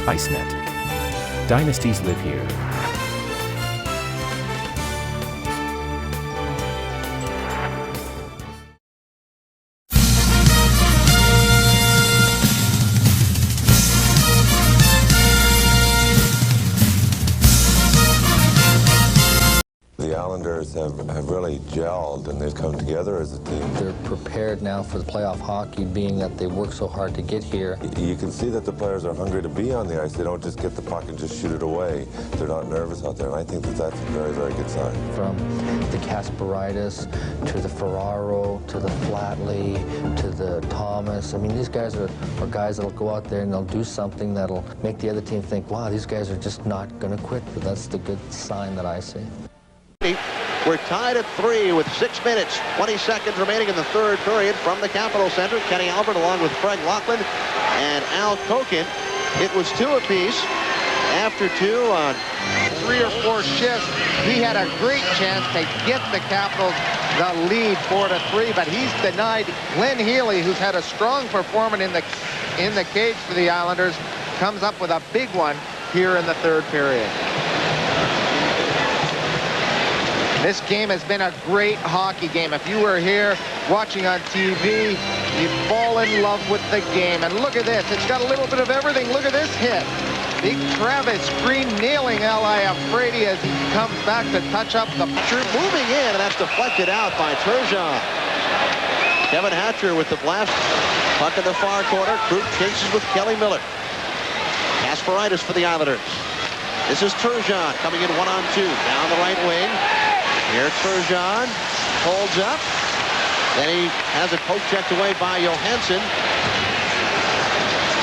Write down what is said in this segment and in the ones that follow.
ICENET. Dynasties live here. The Islanders have really gelled, and they've come together as a team. They're prepared now for the playoff hockey, being that they work so hard to get here. You can see that the players are hungry to be on the ice. They don't just get the puck and just shoot it away. They're not nervous out there, and I think that that's a very, very good sign. From the Kasparaitis to the Ferraro to the Flatley to the Thomas. I mean, these guys are guys that'll go out there and they'll do something that'll make the other team think, wow, these guys are just not going to quit. But that's the good sign that I see. We're tied at 3 with 6 minutes, 20 seconds remaining in the third period from the Capitol Center. Kenny Albert along with Craig Laughlin and Al Koken. It was 2 apiece after 2 on 3 or 4 shifts. He had a great chance to get the Capitals the lead 4-3, but he's denied. Glenn Healy, who's had a strong performance in the cage for the Islanders, comes up with a big one here in the third period. This game has been a great hockey game. If you were here watching on TV, you'd fall in love with the game. And look at this. It's got a little bit of everything. Look at this hit. Big Travis Green nailing L.I. Afraidy as he comes back to touch up the... Moving in, and that's deflected out by Turgeon. Kevin Hatcher with the blast. Puck in the far corner. Krug chases with Kelly Miller. Kasparaitis for the Islanders. This is Turgeon coming in 1-on-2. Down the right wing. Here Turgeon holds up. Then he has it poke checked away by Johansson.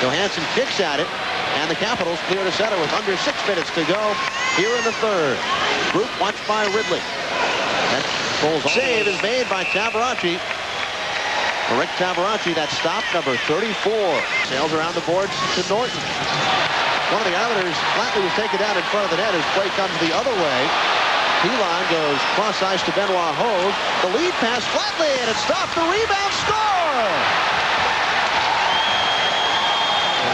Johansson kicks at it, and the Capitals clear to center with under 6 minutes to go here in the third. Group watched by Ridley. That goal save is made by Tabaracci. Rick Tabaracci, that stop, number 34. Sails around the boards to Norton. One of the Islanders, Flatley, was taken down in front of the net as play comes the other way. Pilon goes cross ice to Benoit Hogue. The lead pass, Flatley, and it stopped. The rebound, score!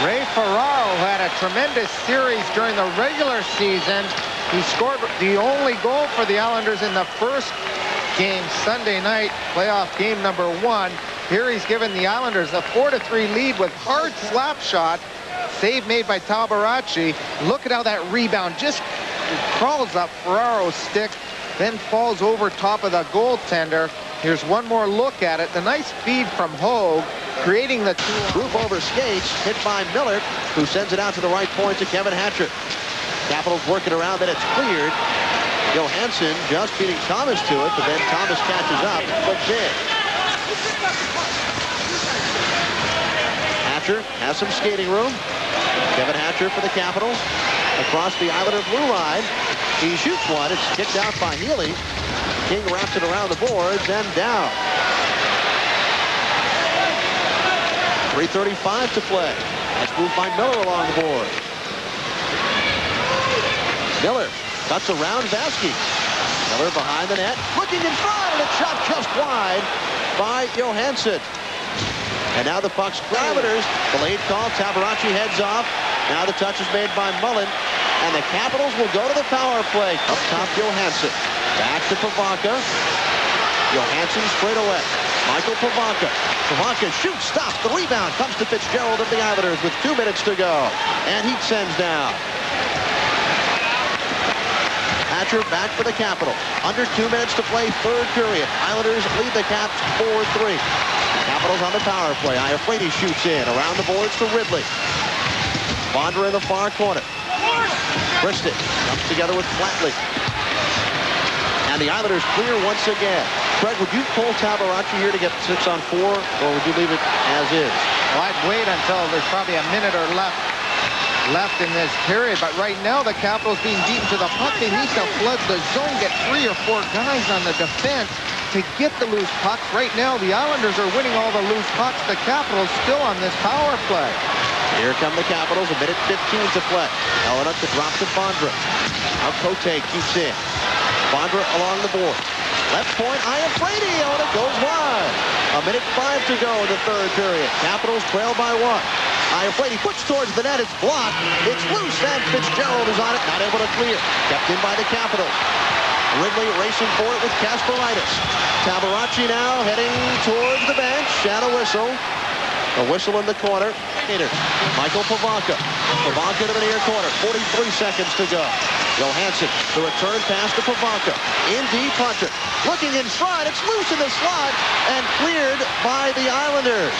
Ray Ferraro had a tremendous series during the regular season. He scored the only goal for the Islanders in the first game Sunday night, playoff game number 1. Here he's given the Islanders a 4-3 lead with hard slap shot. Save made by Tabaracci. Look at how that rebound just crawls up Ferraro's stick, then falls over top of the goaltender. Here's one more look at it. The nice feed from Hogue, creating the Group over skates, hit by Miller, who sends it out to the right point to Kevin Hatcher. Capitals working around, then it's cleared. Johansson just beating Thomas to it, but then Thomas catches up and flips in. Hatcher has some skating room. Kevin Hatcher for the Capitals. Across the Islander blue line. He shoots one. It's kicked out by Healy. King wraps it around the boards and down. 3:35 to play. That's moved by Miller along the board. Miller cuts around Vasky. Miller behind the net. Looking in front, and it's shot just wide by Johansson. And now the puck's Islanders. The late call. Tabaracci heads off. Now the touch is made by Mullen. And the Capitals will go to the power play. Up top, Johansson. Back to Pavanka. Johansson straight away. Michael Pavanka. Pavanka shoots, stops. The rebound comes to Fitzgerald of the Islanders with 2 minutes to go. And he sends down. Hatcher back for the Capitals. Under 2 minutes to play, third period. Islanders lead the Caps 4-3. Capitals on the power play. Iafrate shoots in. Around the boards to Ridley. Bondra in the far corner. Christie comes together with Flatley. And the Islanders clear once again. Craig, would you pull Tabaracci here to get 6-on-4, or would you leave it as is? Well, I'd wait until there's probably a minute or left in this period. But right now, the Capitals being beaten to the puck. They need to flood the zone, get 3 or 4 guys on the defense to get the loose pucks. Right now, the Islanders are winning all the loose pucks. The Capitals still on this power play. Here come the Capitals, a minute 15 to play. Helena to drop to Bondra. Now Cote keeps in. Bondra along the board. Left point, Iafrate, and it goes wide. A minute 5 to go in the third period. Capitals trail by 1. Higher plate, he puts towards the net, it's blocked. It's loose, and Fitzgerald is on it, not able to clear. Kept in by the Capitals. Ridley racing for it with Kasparaitis. Tabaracci now heading towards the bench, and a whistle. A whistle in the corner. Michael Pavanka. Pavanka to the near corner. 43 seconds to go. Johansson, the return pass to Pavanka. In deep, Hunter. Looking in front. It's loose in the slot and cleared by the Islanders.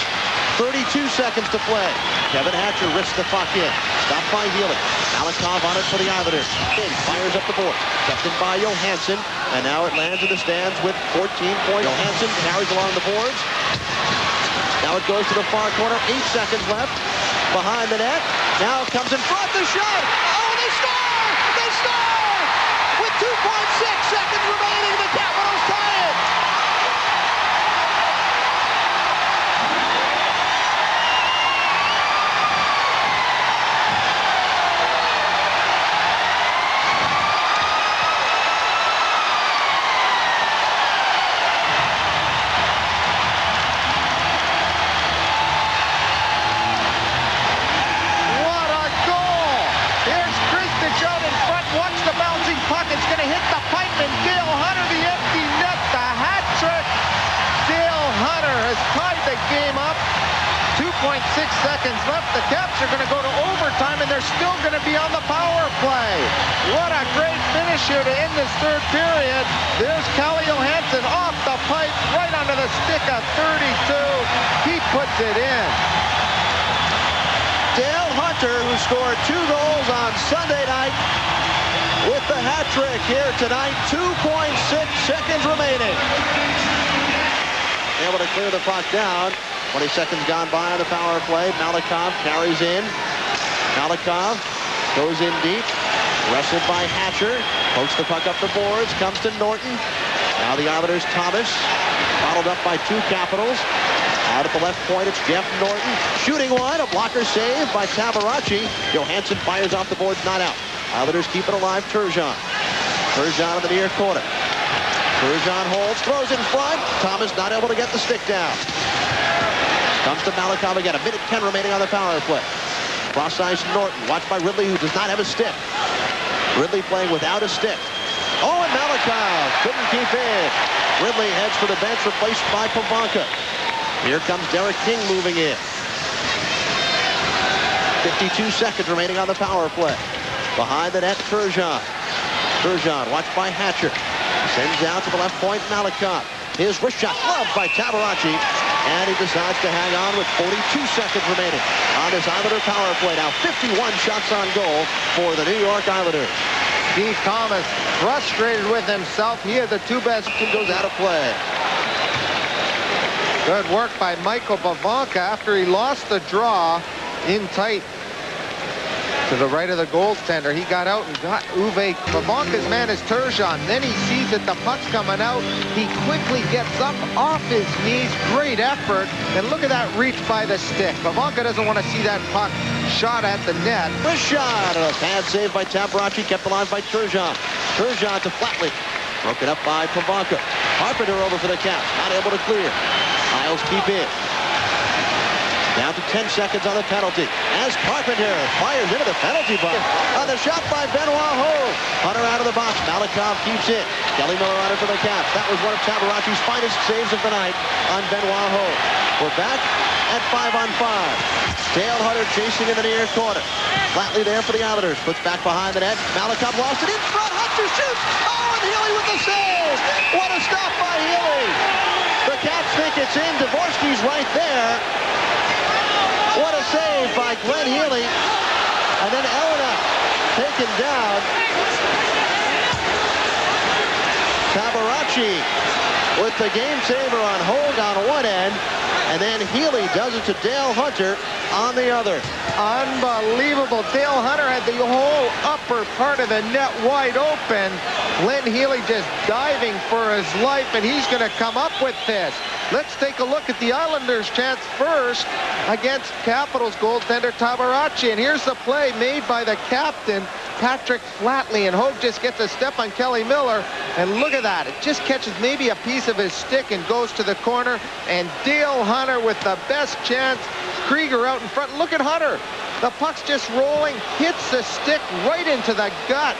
32 seconds to play. Kevin Hatcher risks the puck in. Stopped by Healy. Malikov on it for the Islanders. In, fires up the board. Kept in by Johansson. And now it lands in the stands with 14 points. Johansson carries along the boards. Now it goes to the far corner. 8 seconds left. Behind the net. Now it comes in front. The shot. Oh, they score! They score! With 2.6 seconds remaining, the Capitals tie it. Seconds left. The Caps are going to go to overtime, and they're still going to be on the power play. What a great finish here to end this third period. There's Calle Johansson off the pipe, right onto the stick of 32. He puts it in. Dale Hunter, who scored 2 goals on Sunday night, with the hat trick here tonight. 2.6 seconds remaining. Able to clear the puck down. 20 seconds gone by on the power play. Malikov carries in. Malikov goes in deep. Wrestled by Hatcher. Pokes the puck up the boards. Comes to Norton. Now the Islanders' Thomas. Bottled up by 2 Capitals. Out at the left point, it's Jeff Norton. Shooting one. A blocker save by Tabaracci. Johansson fires off the boards. Not out. Islanders keep it alive. Turgeon. Turgeon in the near corner. Turgeon holds. Throws in front. Thomas not able to get the stick down. Comes to Malikov again. 1:10 remaining on the power play. Cross ice Norton. Watched by Ridley, who does not have a stick. Ridley playing without a stick. Oh, and Malikov couldn't keep in. Ridley heads for the bench, replaced by Pavanka. Here comes Derek King moving in. 52 seconds remaining on the power play. Behind the net, Turgeon. Turgeon watched by Hatcher. Sends out to the left point, Malikov. His wrist shot gloved by Tabaracci. And he decides to hang on with 42 seconds remaining on this Islander power play. Now 51 shots on goal for the New York Islanders. Steve Thomas frustrated with himself. He had the 2 best. Goes out of play. Good work by Michael Pavanka after he lost the draw in tight. To the right of the goaltender. He got out and got Uwe. Pavanka's man is Turgeon. Then he sees that the puck's coming out. He quickly gets up off his knees. Great effort. And look at that reach by the stick. Pavanka doesn't want to see that puck shot at the net. The shot. A pad save by Tabaracci. Kept alive by Turgeon. Turgeon to Flatley. Broken up by Pavanka. Carpenter over for the Caps. Not able to clear. Isles keep in. Down to 10 seconds on the penalty. As Carpenter fires into the penalty box. On the shot by Benoit Hogue. Hunter out of the box. Malikov keeps it. Kelly Miller on it for the Caps. That was one of Tabaracci's finest saves of the night on Benoit Hogue. We're back at 5-on-5. Dale Hunter chasing in the near corner. Flatley there for the Islanders. Puts back behind the net. Malikov lost it in front. Hunter shoots. Oh, and Healy with the save. What a stop by Healy. The Caps think it's in. Dvorsky's right there. What a save by Glenn Healy. And then Elena taken down. Tabaracci with the game saver on Hogue on one end. And then Healy does it to Dale Hunter on the other. Unbelievable. Dale Hunter had the whole upper part of the net wide open. Glenn Healy just diving for his life, and he's going to come up with this. Let's take a look at the Islanders' chance first against Capitals goaltender Tabaracci. And here's the play made by the captain, Patrick Flatley. And Hogue just gets a step on Kelly Miller. And look at that. It just catches maybe a piece of his stick and goes to the corner. And Dale Hunter with the best chance Krieger out in front. Look at Hunter. The puck's just rolling, hits the stick right into the gut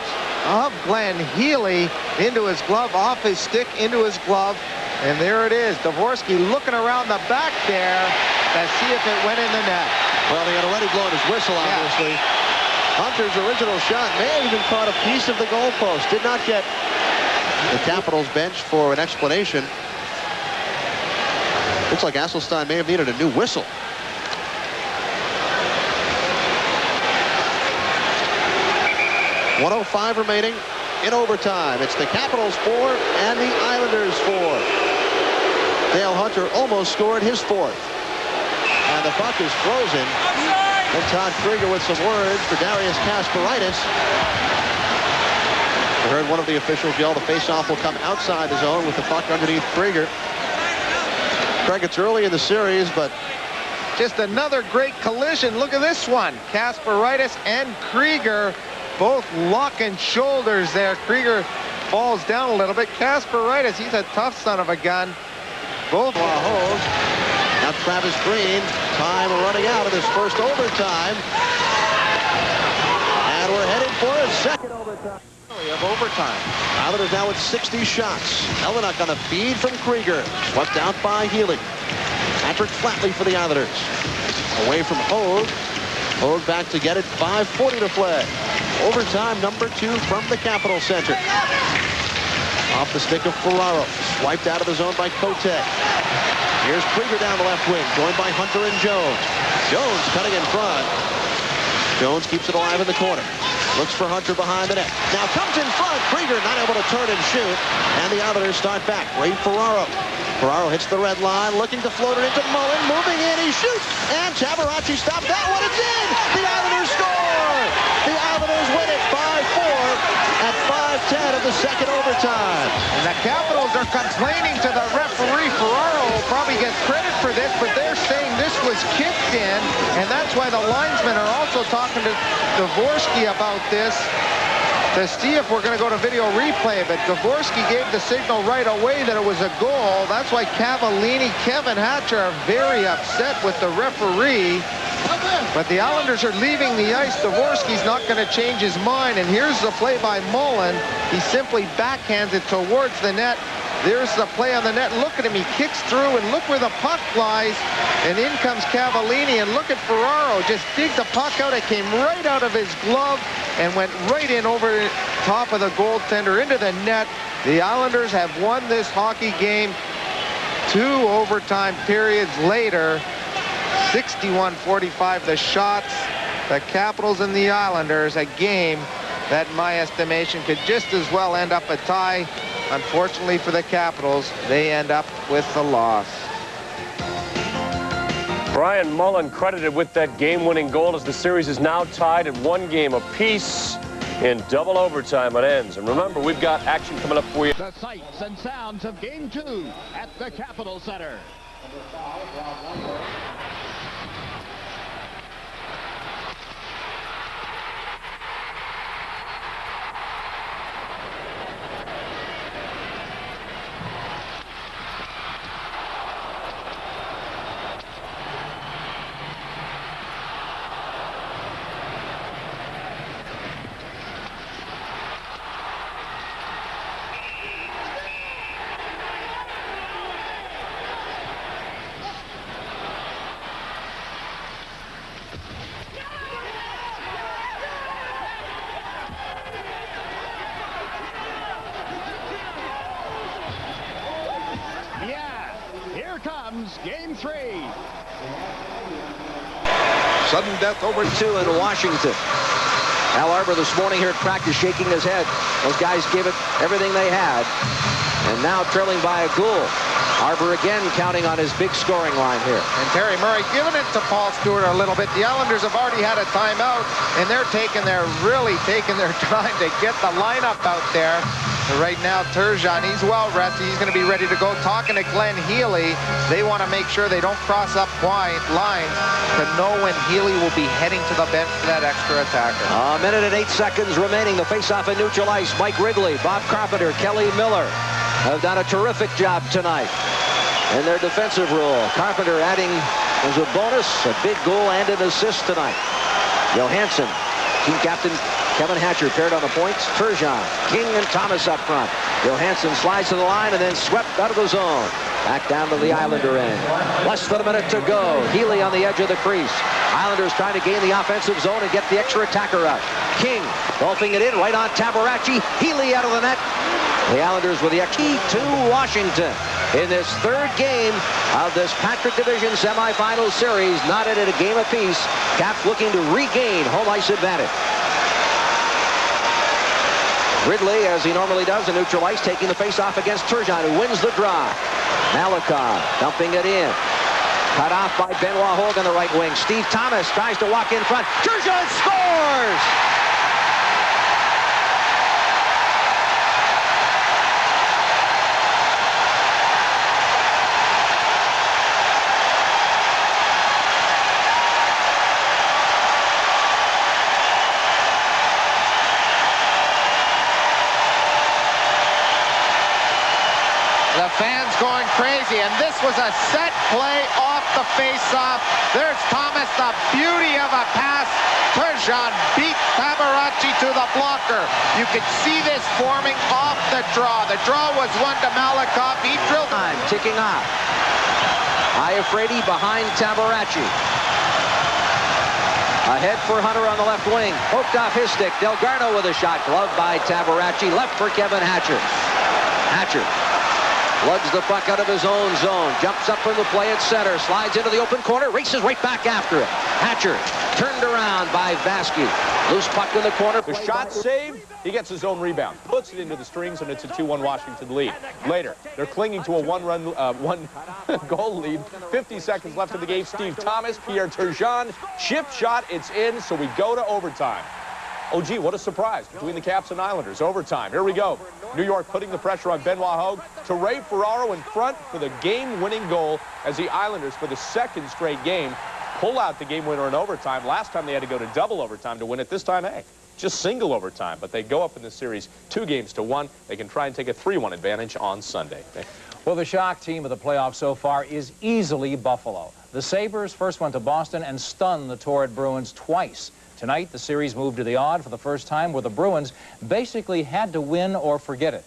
of Glenn Healy, into his glove, off his stick, into his glove. And there it is. Dvorsky looking around the back there to see if it went in the net. Well, he had already blown his whistle, obviously. Hunter's original shot may have even caught a piece of the goalpost. Did not get the Capitals bench for an explanation. Looks like Asselstein may have needed a new whistle. .105 remaining in overtime. It's the Capitals 4 and the Islanders 4. Dale Hunter almost scored his 4th. And the puck is frozen. And Todd Krieger with some words for Darius Kasparaitis. I heard one of the officials yell the faceoff will come outside the zone with the puck underneath Krieger. Craig, it's early in the series, but just another great collision. Look at this one. Kasparaitis and Krieger both locking shoulders there. Krieger falls down a little bit. Kasparaitis, he's a tough son of a gun. Both Wahoo. Now Travis Green, time running out of this first overtime. And we're headed for a second overtime. Of overtime. Islanders now with 60 shots. Helenak on the feed from Krieger. Swept out by Healy. Patrick Flatley for the Islanders. Away from Hogue. Hogue back to get it. 5:40 to play. Overtime number 2 from the Capital Center. Off the stick of Ferraro. Swiped out of the zone by Cote. Here's Krieger down the left wing, joined by Hunter and Jones. Jones cutting in front. Jones keeps it alive in the corner. Looks for Hunter behind the net. Now comes in front. Krieger not able to turn and shoot. And the Islanders start back. Ray Ferraro. Ferraro hits the red line, looking to float it into Mullen. Moving in, he shoots. And Tabaracci stopped that one. It's in! The Islanders score! The Islanders win it 5-4 at 5:10 of the second overtime. And the Capitals are complaining to the referee. Ferraro will probably get credit for this, but they're saying this was kicked in, and that's why the linesmen are also talking to Dvorsky about this to see if we're going to go to video replay. But Dvorsky gave the signal right away that it was a goal. That's why Cavallini, Kevin Hatcher are very upset with the referee. But the Islanders are leaving the ice. Dvorsky's not going to change his mind. And here's the play by Mullen. He simply backhands it towards the net. There's the play on the net. Look at him. He kicks through, and look where the puck flies. And in comes Cavallini, and look at Ferraro. Just dig the puck out. It came right out of his glove and went right in over the top of the goaltender into the net. The Islanders have won this hockey game 2 overtime periods later. 61-45 the shots. The Capitals and the Islanders, a game that, in my estimation, could just as well end up a tie. Unfortunately for the Capitals, they end up with the loss. Brian Mullen credited with that game-winning goal as the series is now tied at 1 game apiece in double overtime. It ends. And remember, we've got action coming up for you. The sights and sounds of Game 2 at the Capitol Center. Game 3. Sudden death over 2 in Washington. Al Arbor this morning here at practice shaking his head. Those guys gave it everything they had. And now trailing by a goal. Arbor again counting on his big scoring line here. And Terry Murray giving it to Paul Stewart a little bit. The Islanders have already had a timeout, and they're really taking their time to get the lineup out there. But right now, Turgeon, he's well rested. He's going to be ready to go. Talking to Glenn Healy, they want to make sure they don't cross up lines to know when Healy will be heading to the bench for that extra attacker. A minute and 8 seconds remaining. The faceoff in neutral ice. Mike Wrigley, Bob Carpenter, Kelly Miller have done a terrific job tonight. in their defensive role. Carpenter adding as a bonus a big goal and an assist tonight. Johansson, team captain Kevin Hatcher paired on the points. Turgeon, King, and Thomas up front. Johansson slides to the line and then swept out of the zone. Back down to the Islander end. Less than a minute to go. Healy on the edge of the crease. Islanders trying to gain the offensive zone and get the extra attacker out. King golfing it in right on Tabaracci. Healy out of the net. The Islanders with the key to Washington in this third game of this Patrick Division semifinal series, knotted at a game apiece. Caps looking to regain home ice advantage. Ridley, as he normally does in neutral ice, taking the face-off against Turgeon, who wins the draw. Malakov dumping it in. Cut off by Benoit Hogue on the right wing. Steve Thomas tries to walk in front. Turgeon scores! The fans going crazy, and this was a set play off the face-off. There's Thomas, the beauty of a pass. Turgeon beat Tabaracci to the blocker. You could see this forming off the draw. The draw was one to Malakov. He drilled. Time ticking off. Iafrate behind Tabaracci. Ahead for Hunter on the left wing. Poked off his stick. Delgarno with a shot. Gloved by Tabaracci. Left for Kevin Hatcher. Hatcher lugs the puck out of his own zone. Jumps up from the play at center. Slides into the open corner. Races right back after it. Hatcher turned around by Vasky. Loose puck in the corner. The shot saved. He gets his own rebound. Puts it into the strings, and it's a 2-1 Washington lead. Later, they're clinging to a one-goal lead. 50 seconds left in the game. Steve Thomas, Pierre Turgeon. Chip shot. It's in, so we go to overtime. Oh, gee, what a surprise between the Caps and Islanders. Overtime. Here we go. New York putting the pressure on Benoit Hogue. To Ray Ferraro in front for the game-winning goal as the Islanders, for the second straight game, pull out the game winner in overtime. Last time they had to go to double overtime to win it. This time, hey, just single overtime. But they go up in this series 2-1. They can try and take a 3-1 advantage on Sunday. Well, the shock team of the playoffs so far is easily Buffalo. The Sabres first went to Boston and stunned the torrid Bruins twice. Tonight, the series moved to the odd for the first time, where the Bruins basically had to win or forget it.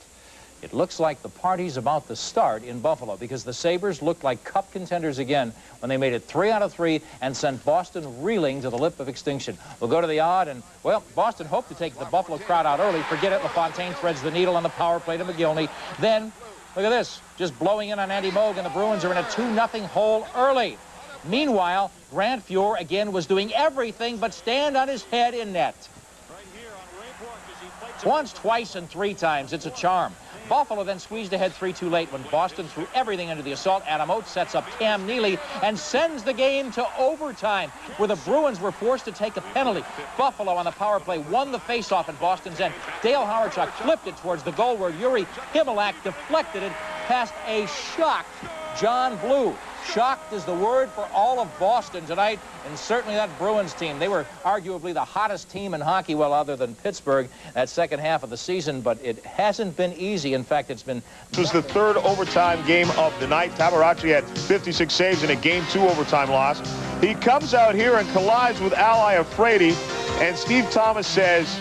It looks like the party's about to start in Buffalo, because the Sabres looked like cup contenders again when they made it 3 out of 3 and sent Boston reeling to the lip of extinction. We'll go to the odd, and, well, Boston hoped to take the Buffalo crowd out early. Forget it. LaFontaine threads the needle on the power play to McGillney. Then, look at this, just blowing in on Andy Moog, and the Bruins are in a 2-0 hole early. Meanwhile, Grant Fuhr again was doing everything but stand on his head in net. Once, twice, and 3 times. It's a charm. Buffalo then squeezed ahead 3-2 late when Boston threw everything into the assault. Adam Oates sets up Cam Neely and sends the game to overtime, where the Bruins were forced to take a penalty. Buffalo on the power play won the faceoff at Boston's end. Dale Hawerchuk flipped it towards the goal, where Yuri Himelak deflected it past a shocked John Blue. Shocked is the word for all of Boston tonight, and certainly that Bruins team. They were arguably the hottest team in hockey, well, other than Pittsburgh, that second half of the season, but it hasn't been easy. In fact, it's been... This was the third overtime game of the night. Tabaracci had 56 saves in a Game 2 overtime loss. He comes out here and collides with Al Iafrate, and Steve Thomas says,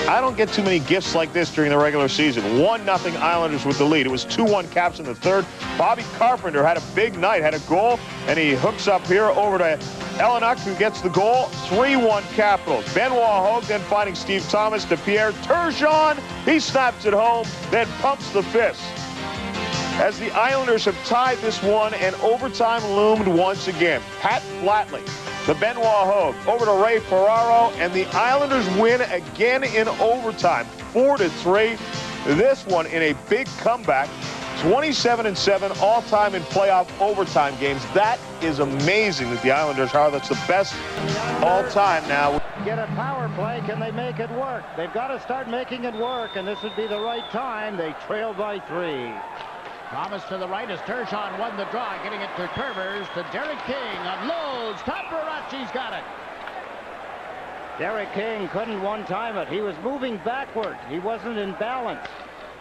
I don't get too many gifts like this during the regular season. 1-0 Islanders with the lead. It was 2-1 Caps in the third. Bobby Carpenter had a big night, had a goal, and he hooks up here over to Elenuck, who gets the goal. 3-1 Capitals. Benoit Hogue then finding Steve Thomas to Pierre Turgeon. He snaps it home, then pumps the fist. As the Islanders have tied this one, and overtime loomed once again. Pat Flatley, the Benoit Hogue, over to Ray Ferraro, and the Islanders win again in overtime, 4-3. This one in a big comeback, 27-7 all-time in playoff overtime games. That is amazing that the Islanders are. That's the best all-time now. Get a power play. Can they make it work? They've got to start making it work, and this would be the right time. They trail by 3. Thomas to the right as Turgeon won the draw, getting it to Curvers, to Derek King, unloads, Tabaracci's got it. Derek King couldn't one-time it. He was moving backward. He wasn't in balance.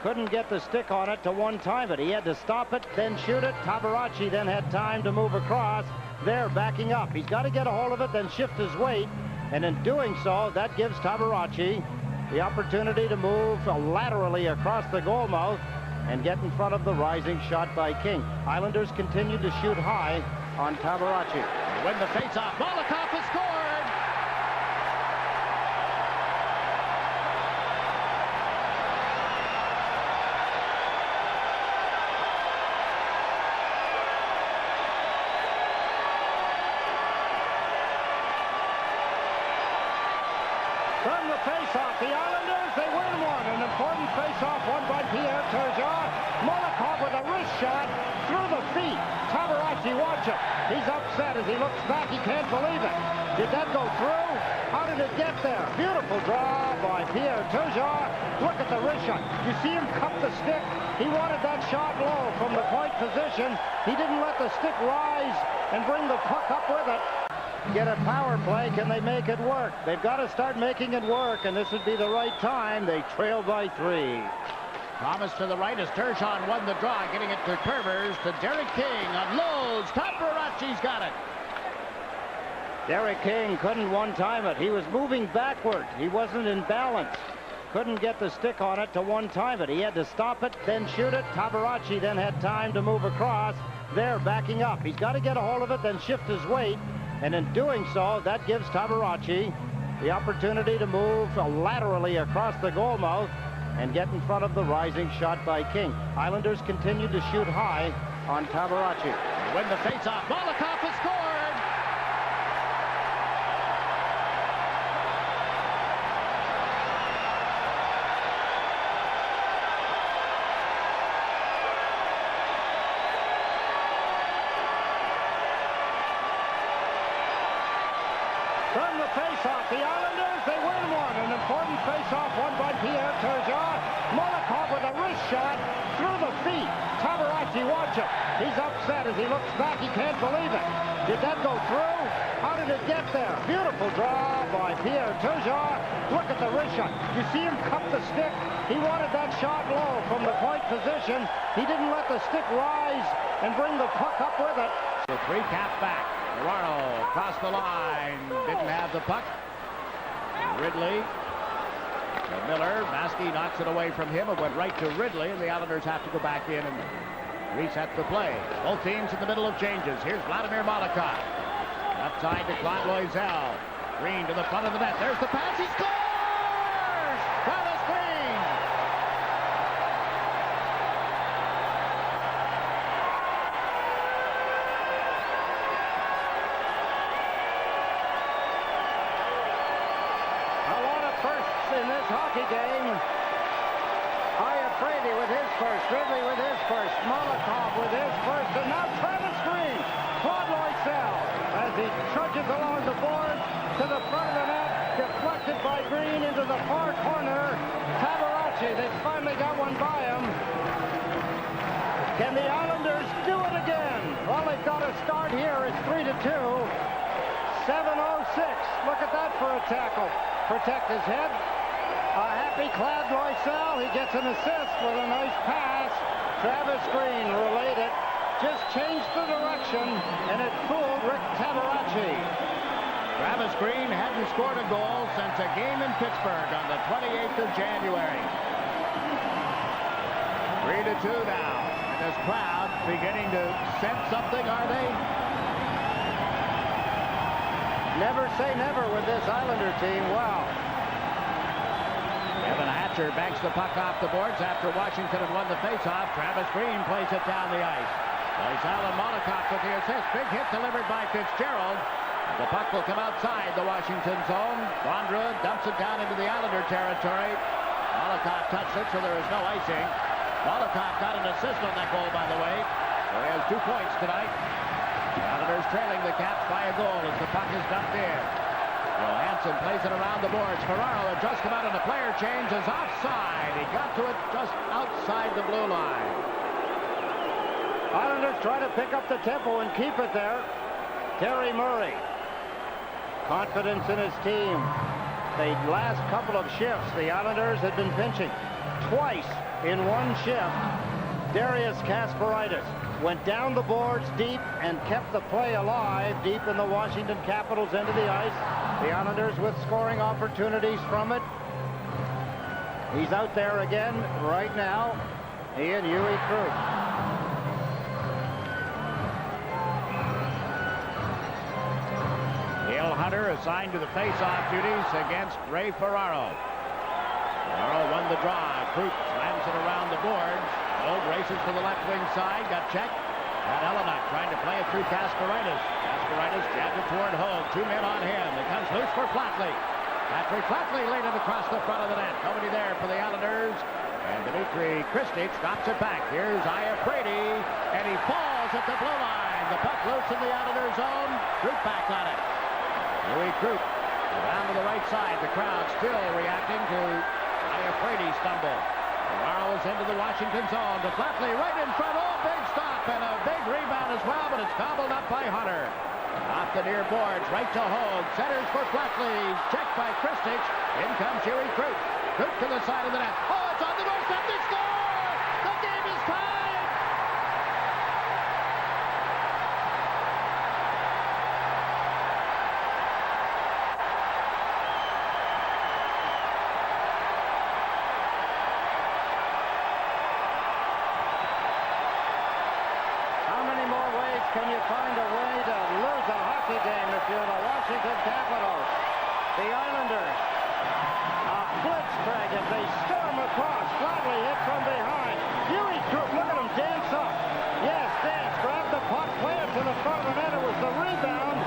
couldn't get the stick on it to one-time it. He had to stop it, then shoot it. Tabarachi then had time to move across. There, backing up. He's got to get a hold of it, then shift his weight. And in doing so, that gives Tabarachi the opportunity to move laterally across the goal mouth and get in front of the rising shot by King. Islanders continue to shoot high on Tabarachi. Win the faceoff. Molotov has scored! From the face-off, the Islanders, they win one. An important face-off won by Pierre Turgeon. Molotov with a wrist shot through the feet. Tabarachi, watch it. He's upset as he looks back. He can't believe it. Did that go through? How did it get there? Beautiful draw by Pierre Turgeon. Look at the wrist shot. You see him cup the stick? He wanted that shot low from the point position. He didn't let the stick rise and bring the puck up with it. Get a power play. Can they make it work? They've got to start making it work, and this would be the right time. They trail by 3. Thomas to the right as Turgeon won the draw, getting it to Curvers, to Derek King, unloads. Tabarachi's got it. Derek King couldn't one-time it. He was moving backward. He wasn't in balance. Couldn't get the stick on it to one-time it. He had to stop it, then shoot it. Tabarachi then had time to move across. There, backing up. He's got to get a hold of it, then shift his weight. And in doing so, that gives Tabarachi the opportunity to move laterally across the goal mouth and get in front of the rising shot by King. Islanders continue to shoot high on Tabarachi. Win the faceoff. Molotov has scored! From the face-off, the Islanders, they win one. An important face-off won by Pierre Turgeon. Molotov with a wrist shot through the feet. Tabarachi, watch it. He's upset as he looks back. He can't believe it. Did that go through? How did it get there? Beautiful draw by Pierre Turgeon. Look at the wrist shot. You see him cup the stick? He wanted that shot low from the point position. He didn't let the stick rise and bring the puck up with it. The 3-cap back. Ferraro across the line. Didn't have the puck. Ridley to Miller. Maskey knocks it away from him. It went right to Ridley, and the Islanders have to go back in and reset the play. Both teams in the middle of changes. Here's Vladimir Molotov. Left side to Claude Loisel. Green to the front of the net. There's the pass. He scores! Travis Green! In this hockey game, Iafrate with his first, Ridley with his first, Molotov with his first, and now Travis Green, Claude Loisel, as he trudges along the boards to the front of the net, deflected by Green into the far corner. Tabarachi, they finally got one by him. Can the Islanders do it again? Well, they've got to start here. It's 3-2. 7:06. Look at that for a tackle. Protect his head. A happy Claude Loisel. He gets an assist with a nice pass. Travis Green relayed it. Just changed the direction, and it fooled Rick Tabarachi. Travis Green hadn't scored a goal since a game in Pittsburgh on the 28th of January. 3-2 now. And this crowd beginning to sense something, are they? Never say never with this Islander team. Wow. Evan Hatcher banks the puck off the boards after Washington had won the faceoff. Travis Green plays it down the ice. Loisel and Molotov with the assist. Big hit delivered by Fitzgerald. The puck will come outside the Washington zone. Bondra dumps it down into the Islander territory. Molotov touched it, so there is no icing. Molotov got an assist on that goal, by the way. So he has 2 points tonight. The Islanders trailing the Caps by a goal as the puck is dumped in. Johansson plays it around the boards. Ferraro had just come out on a player change, is offside. He got to it just outside the blue line. Islanders try to pick up the tempo and keep it there. Terry Murray. Confidence in his team. The last couple of shifts, the Islanders had been pinching. Twice in one shift, Darius Kasparaitis went down the boards deep and kept the play alive deep in the Washington Capitals end of the ice. The Islanders with scoring opportunities from it. He's out there again right now. He and Huey Cruz. Neil Hunter assigned to the face-off duties against Ray Ferraro. Ferraro won the draw. Cruz slams it around the boards. Hogue races to the left wing side. Got checked. And Elliott trying to play it through Kasparaitis. Kasparaitis jabs it toward Hogue. 2 men on him. It comes loose for Flatley. Patrick Flatley laid it across the front of the net. Nobody there for the Islanders. And Dmitry Kristich drops it back. Here's Iafrate, and he falls at the blue line. The puck loose in the Islanders' zone. Cruz back on it. Louis Cruz around to the right side. The crowd still reacting to Iafrate's stumble. Ferraro is into the Washington zone. To Flatley right in front. Oh, big stop and a big rebound as well, but it's gobbled up by Hunter. Off the near boards, right to Hogue. Centers for Flatley. Checked by Kristich. In comes Huey Cruz. Cruz to the side of the net. Oh, it's on the doorstep. They score! The game is tied! How many more ways can you find a way to lose a hockey game if you're the Washington Capitals? The Islanders, a blitzkrieg as they storm across. Flatley hit from behind. Huey Cruz, look at him dance up. Yes, dance, grab the puck, play it to the front of the net. It was the rebound.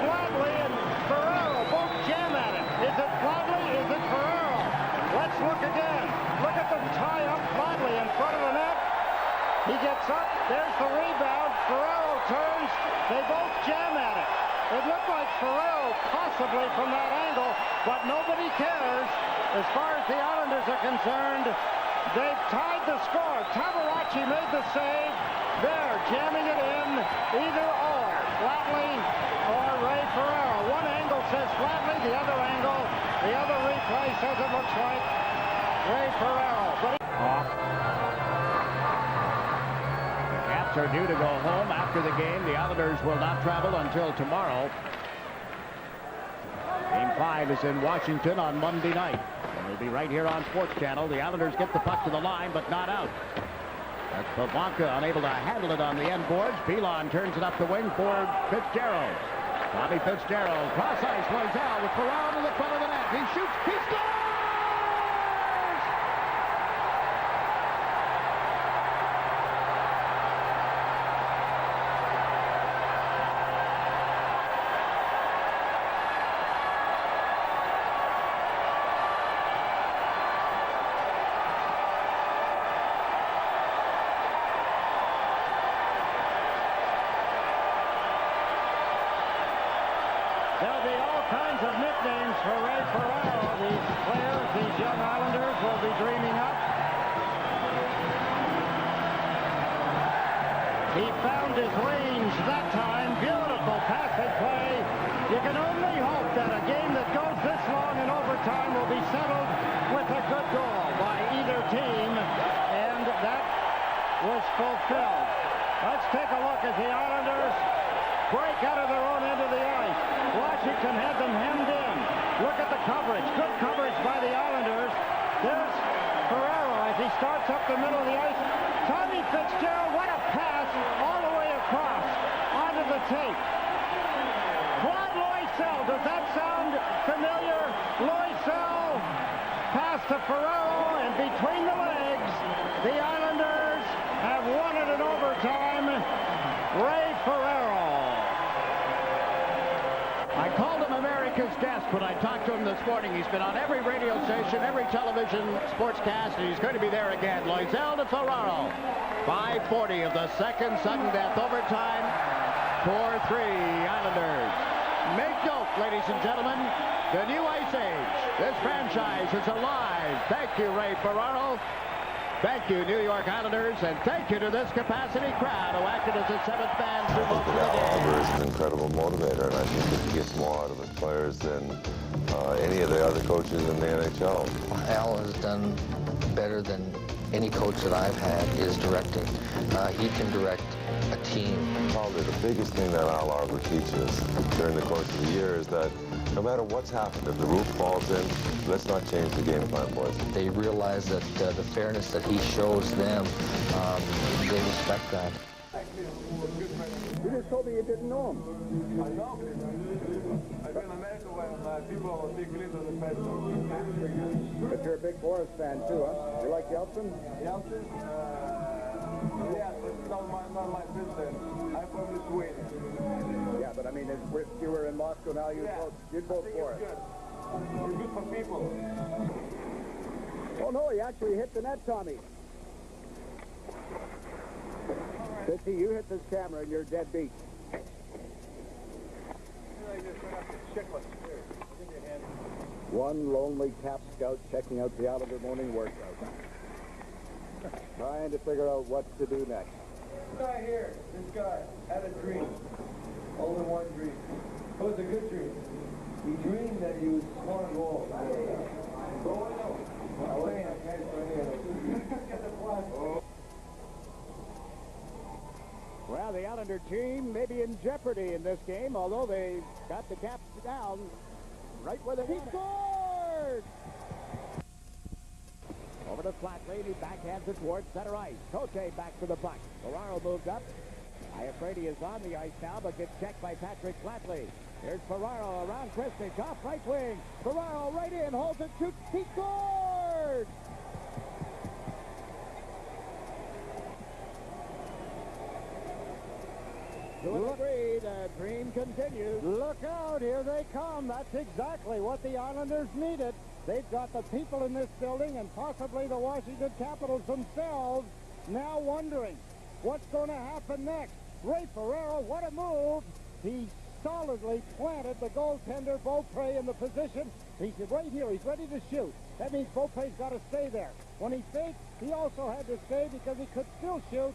Flatley and Ferraro both jam at it. Is it Flatley? Is it Ferraro? Let's look again. Look at them tie up Flatley in front of the net. He gets up. There's the rebound. Ferraro turns. They both jam at it. It looked like Ferraro possibly from that angle, but nobody cares. As far as the Islanders are concerned, they've tied the score. Tabaracci made the save. They're jamming it in, either or. Flatley or Ray Ferraro. One angle says Flatley, the other angle, the other replay says it looks like Ray Ferraro. But off. Are due to go home after the game. The Islanders will not travel until tomorrow. Game 5 is in Washington on Monday night. And we'll be right here on Sports Channel. The Islanders get the puck to the line, but not out. That's Pavanka unable to handle it on the end boards. Belon turns it up the wing for Fitzgerald. Bobby Fitzgerald, cross ice, Loisel with Ferraro to the front of the net. He shoots, he scores! There'll be all kinds of nicknames for Ray Ferraro. These players, these young Islanders will be dreaming up. He found his range that time. Beautiful passing play. You can only hope that a game that goes this long in overtime will be settled with a good goal by either team, and that was fulfilled. Let's take a look at the Islanders break out of their own end of the ice. Washington had them hemmed in. Look at the coverage. Good coverage by the Islanders. There's Ferraro as he starts up the middle of the ice. Tommy Fitzgerald, what a pass all the way across onto the tape. Claude Loisel, does that sound familiar? Loisel, pass to Ferraro, and between the legs, the Islanders have won it in overtime. Ray Ferraro. I called him America's guest when I talked to him this morning. He's been on every radio station, every television sportscast, and he's going to be there again. Loisel to Ferraro. 5:40 of the second sudden death overtime. 4-3 Islanders. Make note, ladies and gentlemen, the new ice age. This franchise is alive. Thank you, Ray Ferraro. Thank you, New York Islanders, and thank you to this capacity crowd who acted as a seventh band through most of the game. Albert is an incredible motivator, and I think that he gets more out of his players than any of the other coaches in the NHL. Al has done better than any coach that I've had is directing. He can direct a team. Probably the biggest thing that Al Arbor teaches during the course of the year is that no matter what's happened, if the roof falls in, let's not change the game plan, boys. They realize that the fairness that he shows them, they respect that. You just told me you didn't know him. I know. I've been in America when people are big leaders of the festival. But you're a big Boris fan too, huh? You like Yeltsin? Yeltsin? Yes, but it's not my business. I'm from Lithuania. Yeah, but I mean, if you were in Moscow now, you'd vote for it. It's good for people. Oh no, he actually hit the net, Tommy. Fitzy, you hit this camera and you're dead beat. One lonely Cap scout checking out the Islander morning workout. Trying to figure out what to do next. This guy here, this guy, had a dream. Only one dream. It was a good dream. He dreamed that he was scoring goals. I can't get the flag. Well, the Islander team may be in jeopardy in this game, although they got the Caps down right where they scored! Over to Flatley, he backhands it towards center ice. Cote back to the puck. Ferraro moves up. Iafrate is on the ice now, but gets checked by Patrick Flatley. Here's Ferraro around Kristich, off right wing. Ferraro right in, holds it, shoots, he scored! To a degree, the dream continues. Look out, here they come. That's exactly what the Islanders needed. They've got the people in this building and possibly the Washington Capitals themselves now wondering what's going to happen next. Ray Ferraro, what a move. He solidly planted the goaltender Beaupre in the position. He's right here. He's ready to shoot. That means Beaupre's got to stay there. When he faked, he also had to stay because he could still shoot.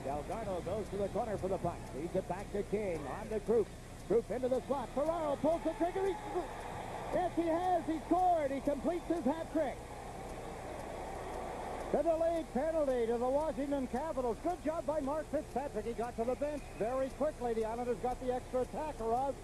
Delgado goes to the corner for the puck. Feeds it back to King. On to Krupp. Krupp into the slot. Ferraro pulls the trigger. Yes, he has. He scored. He completes his hat trick. The delayed penalty to the Washington Capitals. Good job by Mark Fitzpatrick. He got to the bench very quickly. The Islanders got the extra attacker of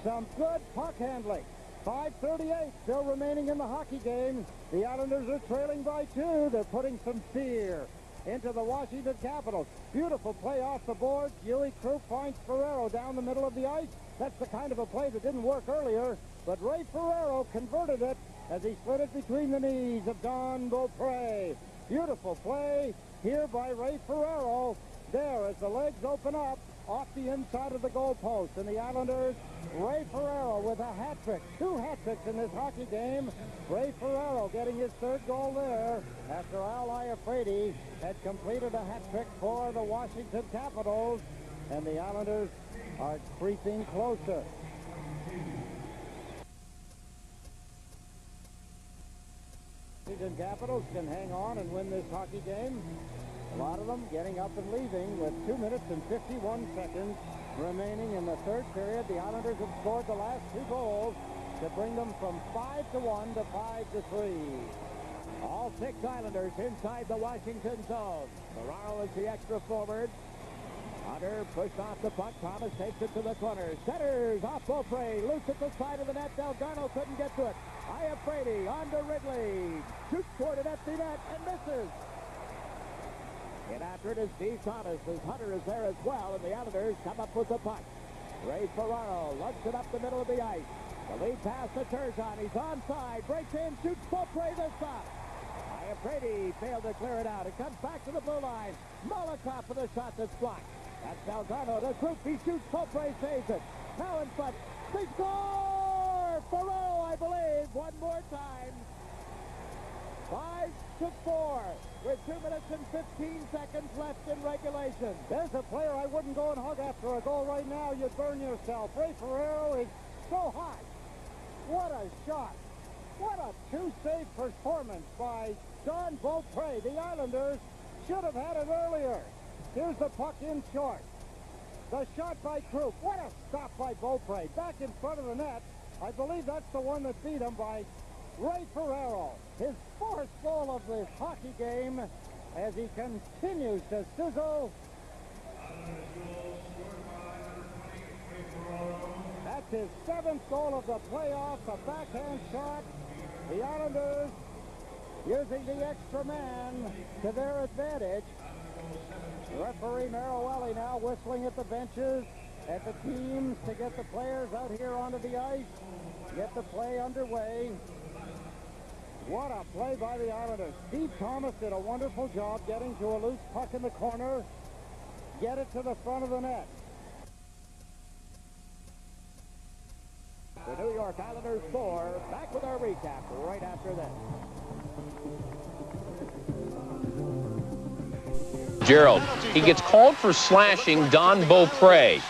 some good puck handling. 5:38 still remaining in the hockey game. The Islanders are trailing by 2. They're putting some fear into the Washington Capitals. Beautiful play off the board. Huey Krupp finds Ferraro down the middle of the ice. That's the kind of a play that didn't work earlier, but Ray Ferraro converted it as he slid it between the knees of Don Beaupre. Beautiful play here by Ray Ferraro. There as the legs open up off the inside of the goalpost. And the Islanders, Ray Ferraro with a hat trick. 2 hat tricks in this hockey game. Ray Ferraro getting his 3rd goal there after Al Iafrate had completed a hat trick for the Washington Capitals. And the Islanders are creeping closer. Washington Capitals can hang on and win this hockey game. A lot of them getting up and leaving with 2 minutes and 51 seconds remaining in the 3rd period. The Islanders have scored the last 2 goals to bring them from 5-1 to 5-3. All 6 Islanders inside the Washington zone. Ferraro is the extra forward. Hunter pushed off the puck. Thomas takes it to the corner. Centers off Beaupre. Loose at the side of the net. Delgado couldn't get to it. Iafrate on to Ridley. Shoots toward an empty net and misses. And after it is Steve Thomas, as Hunter is there as well, and the Islanders come up with the puck. Ray Ferraro lugs it up the middle of the ice. The lead pass to Turgeon. He's onside. Breaks in, shoots Beaupre this stop. Iafrate failed to clear it out. It comes back to the blue line. Molotov for the shot that's blocked. That's Delgado to Krupp. He shoots. Beaupre saves it. Now in front. They score! Ferraro, I believe, one more time. 5-4 with 2 minutes and 15 seconds left in regulation. There's a player I wouldn't go and hug after a goal right now. You'd burn yourself. Ray Ferraro is so hot. What a shot. What a 2-save performance by Don Beaupre. The Islanders should have had it earlier. Here's the puck in short. The shot by Krupp. What a stop by Beaupre. Back in front of the net. I believe that's the one that beat him by Ray Ferraro, his fourth goal of this hockey game as he continues to sizzle. That's his 7th goal of the playoffs, a backhand shot. The Islanders using the extra man to their advantage. Referee Merriwelli now whistling at the benches, at the teams to get the players out here onto the ice, get the play underway. What a play by the Islanders. Steve Thomas did a wonderful job getting to a loose puck in the corner, get it to the front of the net. The New York Islanders score. Back with our recap right after this. Gerald, he gets called for slashing Don Beaupre.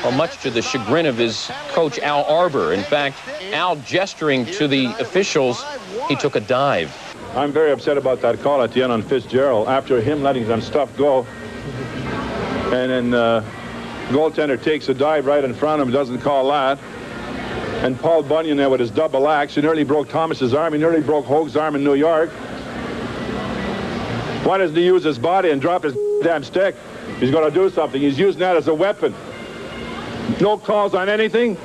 Well, much to the chagrin of his coach, Al Arbor. In fact, Al gesturing to the officials, he took a dive. I'm very upset about that call at the end on Fitzgerald after him letting some stuff go. And then goaltender takes a dive right in front of him, doesn't call that. And Paul Bunyan there with his double axe, he nearly broke Thomas's arm, he nearly broke Hoag's arm in New York. Why doesn't he use his body and drop his damn stick? He's going to do something. He's using that as a weapon. No calls on anything.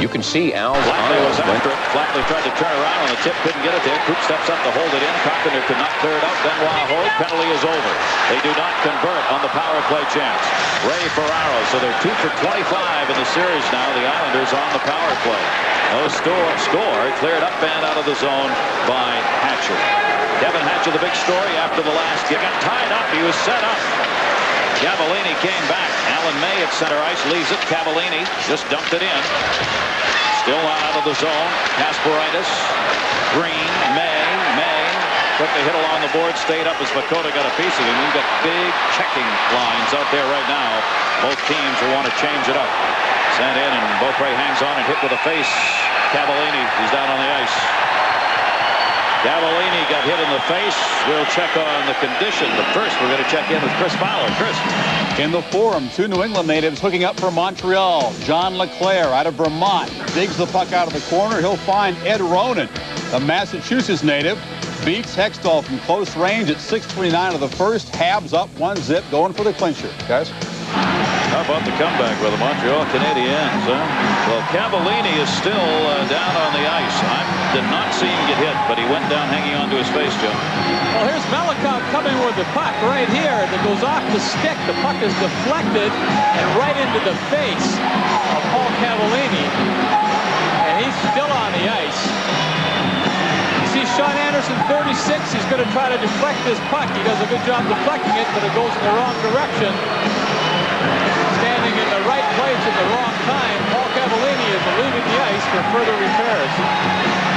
You can see Al Flatley was after it. Flatley tried to turn around on the tip, couldn't get it there. Coop steps up to hold it in. Carpenter could not clear it out. Benoit Hogue, penalty is over. They do not convert on the power play chance. Ray Ferraro, so they're 2 for 25 in the series now. The Islanders on the power play. No score. Cleared up and out of the zone by Hatcher. Kevin Hatcher, the big story after the last. He got tied up. He was set up. Cavallini came back. Alan May at center ice leaves it. Cavallini just dumped it in. Still not out of the zone. Kasparaitis, Green, May. Quickly hit along the board, stayed up as Vakota got a piece of him. We've got big checking lines out there right now. Both teams will want to change it up. Sent in, and Beaupre hangs on and hit with a face. Cavallini, he's down on the ice. Cavallini got hit in the face. We'll check on the condition, but first we're going to check in with Chris Fowler. Chris. In the Forum, 2 New England natives hooking up for Montreal. John LeClaire out of Vermont digs the puck out of the corner. He'll find Ed Ronan, the Massachusetts native. Beats Hextall from close range at 6:29 of the first. Habs up 1-0, going for the clincher. Guys? How about the comeback by the Montreal Canadiens, huh? Well, Cavallini is still down on the ice. I did not see him get hit, but he went down hanging onto his face, Joe. Well, here's Melikov coming with the puck right here that goes off the stick. The puck is deflected and right into the face of Paul Cavallini. And he's still on the ice. You see Sean Anderson, 36. He's going to try to deflect this puck. He does a good job deflecting it, but it goes in the wrong direction. Standing in the right place at the wrong time, Paul Cavallini is leaving the ice for further repairs.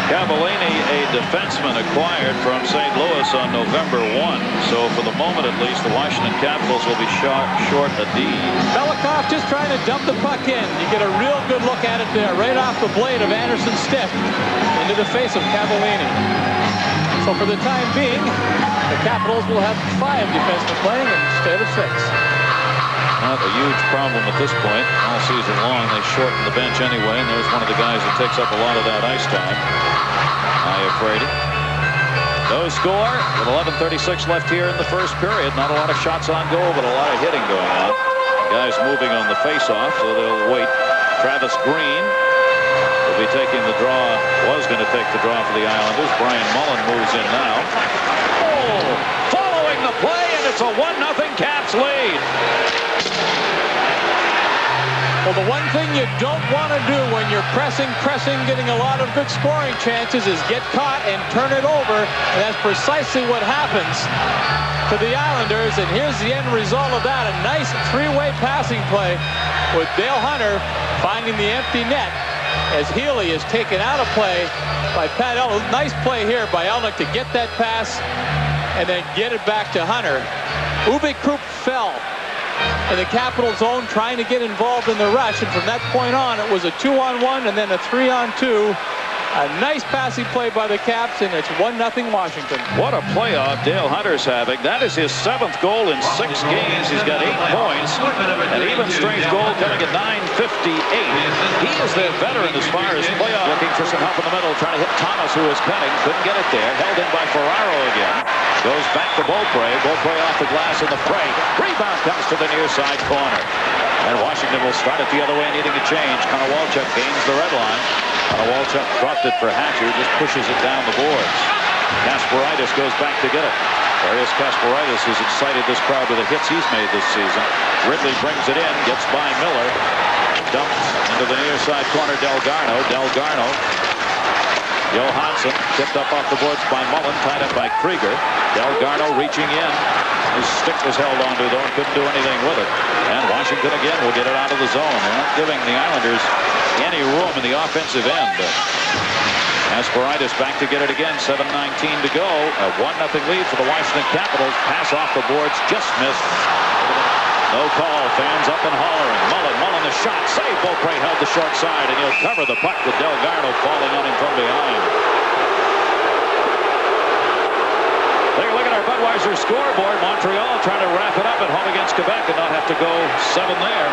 Cavallini, a defenseman acquired from St. Louis on November 1. So for the moment, at least, the Washington Capitals will be short a D. Melikov just trying to dump the puck in. You get a real good look at it there, right off the blade of Anderson's stick into the face of Cavallini. So for the time being, the Capitals will have 5 defensemen playing instead of 6. Not a huge problem at this point. All season long, they shorten the bench anyway, and there's one of the guys that takes up a lot of that ice time. Iafrate. No score with 11:36 left here in the first period. Not a lot of shots on goal, but a lot of hitting going on. Guys moving on the face-off, so they'll wait. Travis Green will be taking the draw, was going to take the draw for the Islanders. Brian Mullen moves in now. Oh! Following the play, and it's a 1-0 Caps lead. Well, the one thing you don't want to do when you're pressing, getting a lot of good scoring chances is get caught and turn it over. And that's precisely what happens to the Islanders. And here's the end result of that. A nice 3-way passing play with Dale Hunter finding the empty net as Healy is taken out of play by Pat Elnick. Nice play here by Elnick to get that pass and then get it back to Hunter. Uwe Krupp fell in the Capital zone trying to get involved in the rush, and from that point on it was a 2-on-1 and then a 3-on-2 A nice passing play by the Caps, and it's 1-0 Washington. What a playoff Dale Hunter's having. That is his 7th goal in 6 games. He's got 8 points. An even strength goal coming at .958. He is their veteran as far as playoff. Looking for some help in the middle, trying to hit Thomas, who was cutting. Couldn't get it there. Held in by Ferraro again. Goes back to Beaupre. Beaupre off the glass in the break. Rebound comes to the near side corner. And Washington will start it the other way, needing a change. Konowalchuk gains the red line. Konowalchuk dropped it for Hatcher, just pushes it down the boards. Kasparaitis goes back to get it. Arias Kasparaitis has excited this crowd with the hits he's made this season. Ridley brings it in, gets by Miller. Dumped into the near side corner, Delgarno. Delgarno. Johansson tipped up off the boards by Mullen, tied up by Krieger. Delgarno reaching in. His stick was held onto, though, and couldn't do anything with it. And Washington again will get it out of the zone. They're not giving the Islanders any room in the offensive end. Kasparaitis back to get it again. 7:19 to go. A 1-0 lead for the Washington Capitals. Pass off the boards, just missed. No call. Fans up and hollering. Mullen the shot. Save. Beaupre held the short side, and he'll cover the puck with Delgarno falling on him from behind. Take a look at our Budweiser scoreboard. Montreal trying to wrap it up at home against Quebec and not have to go 7 there.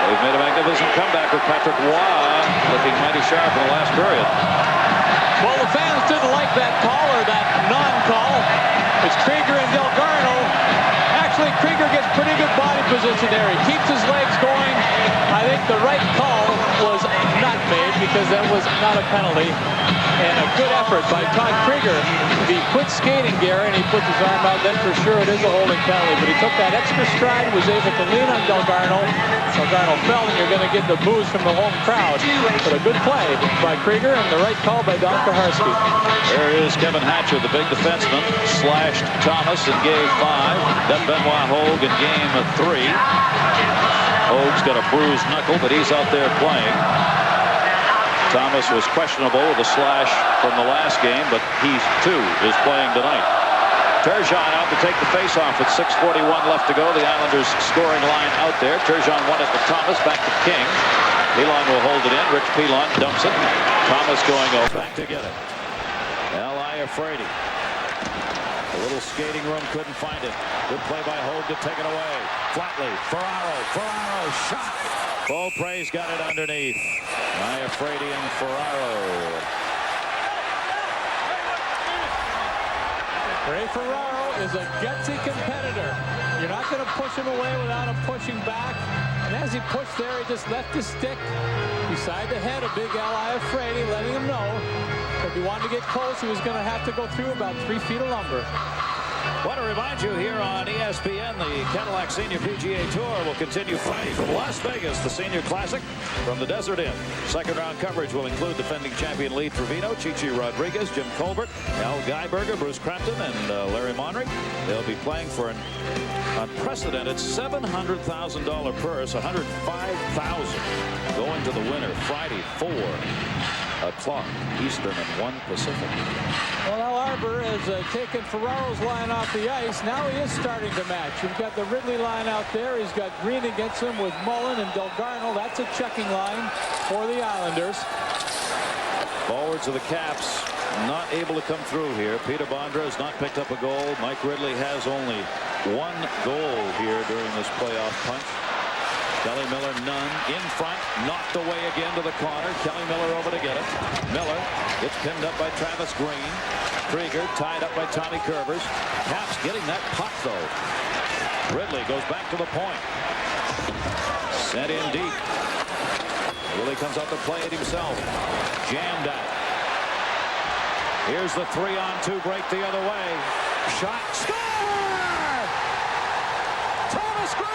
They've made a magnificent comeback with Patrick Roy looking mighty sharp in the last period. Well, the fans didn't like that call or that non-call. It's Krieger and Delgarno. Actually, Krieger gets pretty good body position there. He keeps his legs going. I think the right call was not made because that was not a penalty. And a good effort by Todd Krieger. If he quit skating, Gary, and he put his arm out, then for sure it is a holding penalty. But he took that extra stride, was able to lean on Delgarno. Delgarno fell, and you're going to get the boos from the home crowd. But a good play by Krieger and the right call by Don Kaharski. There is Kevin Hatcher, the big defenseman, slashed Thomas in game 5. Then Benoit Hogue in game 3. Hogue's got a bruised knuckle, but he's out there playing. Thomas was questionable with a slash from the last game, but he, too, is playing tonight. Turgeon out to take the faceoff with 6:41 left to go. The Islanders scoring line out there. Turgeon won it to Thomas, back to King. Pilon will hold it in. Rich Pilon dumps it. Thomas going over. Back to get it. L.I. Frady. A little skating room, couldn't find it. Good play by Hogue to take it away. Flatley, Ferraro, shot. Beaupre's got it underneath. Frady and Ferraro. Ray Ferraro is a gutsy competitor. You're not going to push him away without him pushing back. And as he pushed there, he just left his stick beside the head of big L.I. Frady, letting him know if he wanted to get close, he was going to have to go through about 3 feet of lumber. Want to remind you here on ESPN, the Cadillac Senior PGA Tour will continue Friday from Las Vegas, the Senior Classic from the Desert Inn. Second round coverage will include defending champion Lee Trevino, Chichi Rodriguez, Jim Colbert, Al Geiberger, Bruce Crampton, and Larry Monrick. They'll be playing for an unprecedented $700,000 purse, $105,000 going to the winner Friday, 4 o'clock Eastern and 1 Pacific. Well, Al Arbor has taken Ferraro's line off the ice. Now he is starting to match. You've got the Ridley line out there. He's got Green against him with Mullen and Delgarno. That's a checking line for the Islanders. Forwards of the Caps not able to come through here. Peter Bondra has not picked up a goal. Mike Ridley has only 1 goal here during this playoff punch. Kelly Miller, none. In front, knocked away again to the corner. Kelly Miller over to get it. Miller gets pinned up by Travis Green. Krieger tied up by Tommy Kerbers. Caps getting that puck, though. Ridley goes back to the point. Sent in deep. Willie comes out to play it himself. Jammed out. Here's the 3-on-2 break the other way. Shot. Score! Thomas Green!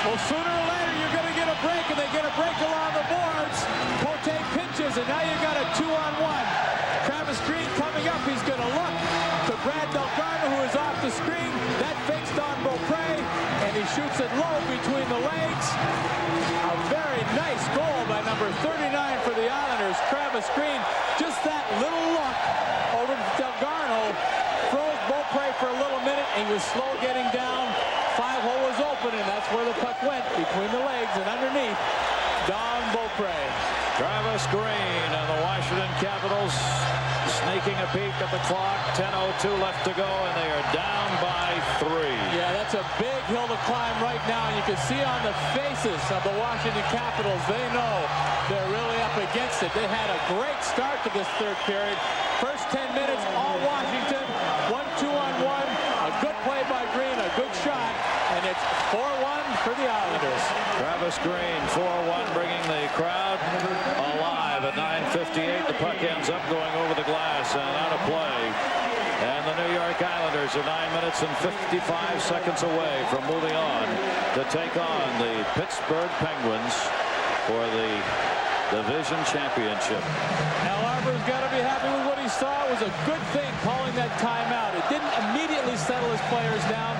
Well, sooner or later, you're going to get a break, and they get a break along the boards. Cote pinches, and now you got a 2-on-1. Travis Green coming up. He's going to look to Brad Delgado, who is off the screen. That fakes Don Beaupre, and he shoots it low between the legs. A very nice goal by number 39 for the Islanders, Travis Green. Just that little look over to Delgado froze Beaupre for a little minute, and he was slow getting down. 5-hole was open, and that's where the puck went, between the legs and underneath Don Beaupre. Travis Green and the Washington Capitals sneaking a peek at the clock. 10:02 left to go, and they are down by 3. Yeah, that's a big hill to climb right now. And you can see on the faces of the Washington Capitals, they know they're really up against it. They had a great start to this third period. First 10 minutes, all Washington. 1-2-on-1. A good play by Green, a good shot, and it's 4-1 for the Islanders. Travis Green, 4-1, bringing the crowd alive at 9:58. The puck ends up going over the glass and out of play. And the New York Islanders are 9 minutes and 55 seconds away from moving on to take on the Pittsburgh Penguins for the division championship. Al Arbour's got to be happy with what he saw. It was a good thing calling that timeout. It didn't immediately settle his players down,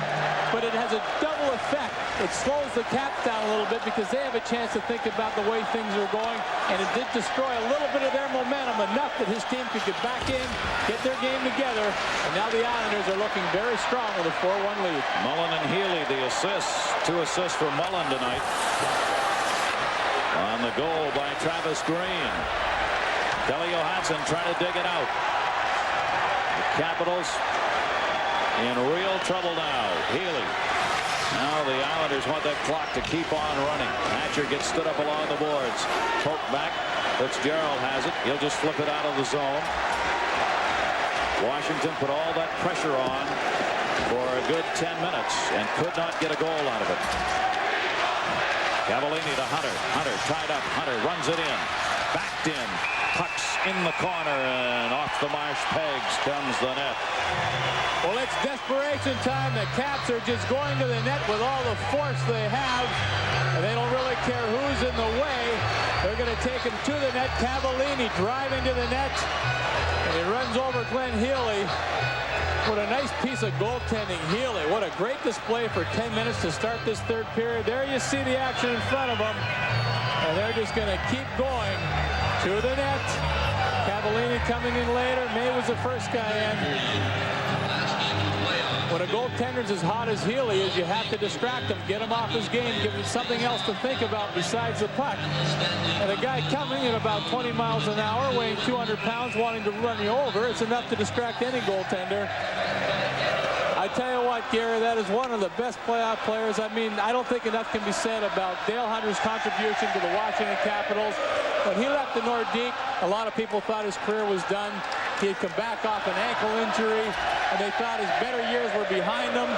but it has a double effect. It slows the Caps down a little bit because they have a chance to think about the way things are going, and it did destroy a little bit of their momentum, enough that his team could get back in, get their game together, and now the Islanders are looking very strong with a 4-1 lead. Mullen and Healy, the assists. 2 assists for Mullen tonight. On the goal by Travis Green. Kelly Johansson trying to dig it out. The Capitals in real trouble now. Healy. Now the Islanders want that clock to keep on running. Hatcher gets stood up along the boards. Poke back. Fitzgerald has it. He'll just flip it out of the zone. Washington put all that pressure on for a good 10 minutes and could not get a goal out of it. Cavallini to Hunter. Hunter tied up. Hunter runs it in. Backed in. Pucks in the corner, and off the Marsh pegs comes the net. Well, it's desperation time. The Caps are just going to the net with all the force they have, and they don't really care who's in the way. They're going to take him to the net. Cavallini driving to the net, and he runs over Glenn Healy. What a nice piece of goaltending, Healy. What a great display for 10 minutes to start this third period. There you see the action in front of them, and they're just going to keep going to the net. Cavallini coming in later. May was the first guy in. When a goaltender's as hot as Healy is, you have to distract him, get him off his game, give him something else to think about besides the puck. And a guy coming at about 20 miles an hour, weighing 200 pounds, wanting to run you over, it's enough to distract any goaltender. I tell you what, Gary, that is one of the best playoff players. I mean, I don't think enough can be said about Dale Hunter's contribution to the Washington Capitals. When he left the Nordique, a lot of people thought his career was done. He had come back off an ankle injury, and they thought his better years were behind him.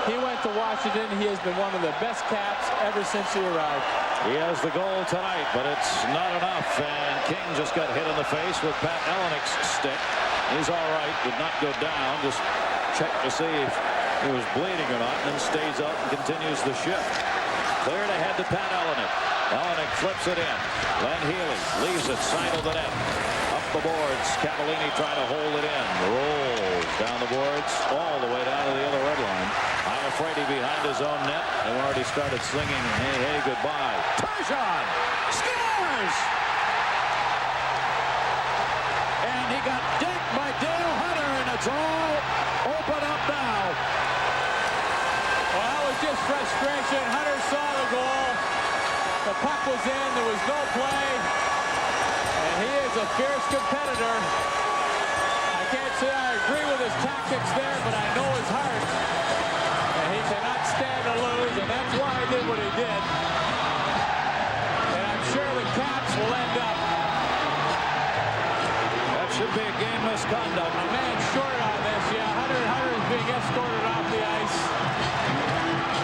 He went to Washington. He has been one of the best Caps ever since he arrived. He has the goal tonight, but it's not enough. And King just got hit in the face with Pat Elenick's stick. He's all right, did not go down. Just check to see if he was bleeding or not, and then stays up and continues the shift. Cleared ahead to Pat Elenick. Elenick flips it in. Glenn Healy leaves it side of the net. Up the boards. Cavallini trying to hold it in. Rolls down the boards all the way down to the other red line. Iafrate behind his own net. They've already started singing "Hey, hey, goodbye." Turgeon scores! And he got dinked by Dale Hunter, and it's all open up now. Well, that was just frustration. Hunter saw the goal. The puck was in. There was no play. And he is a fierce competitor. I can't say I agree with his tactics there, but I know his heart. And he cannot stand to lose, and that's why he did what he did. And I'm sure the Caps will end up. That should be a game misconduct. A man short on this. Yeah, Hunter is being escorted off the ice.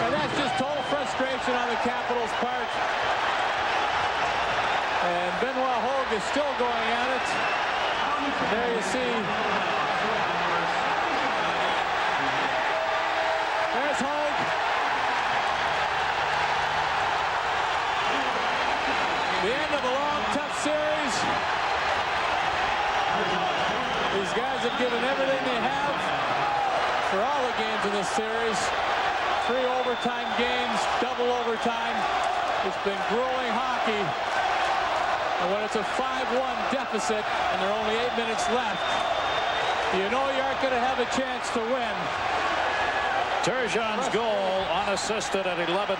And that's just total frustration on the Capitals' part. And Benoit Hogue is still going at it. There you see. There's Hogue. The end of a long, tough series. These guys have given everything they have. for all the games in this series. 3 overtime games, double overtime. It's been grueling hockey. And when it's a 5-1 deficit and there are only 8 minutes left, you know you aren't going to have a chance to win. Turgeon's goal, unassisted at 11:29,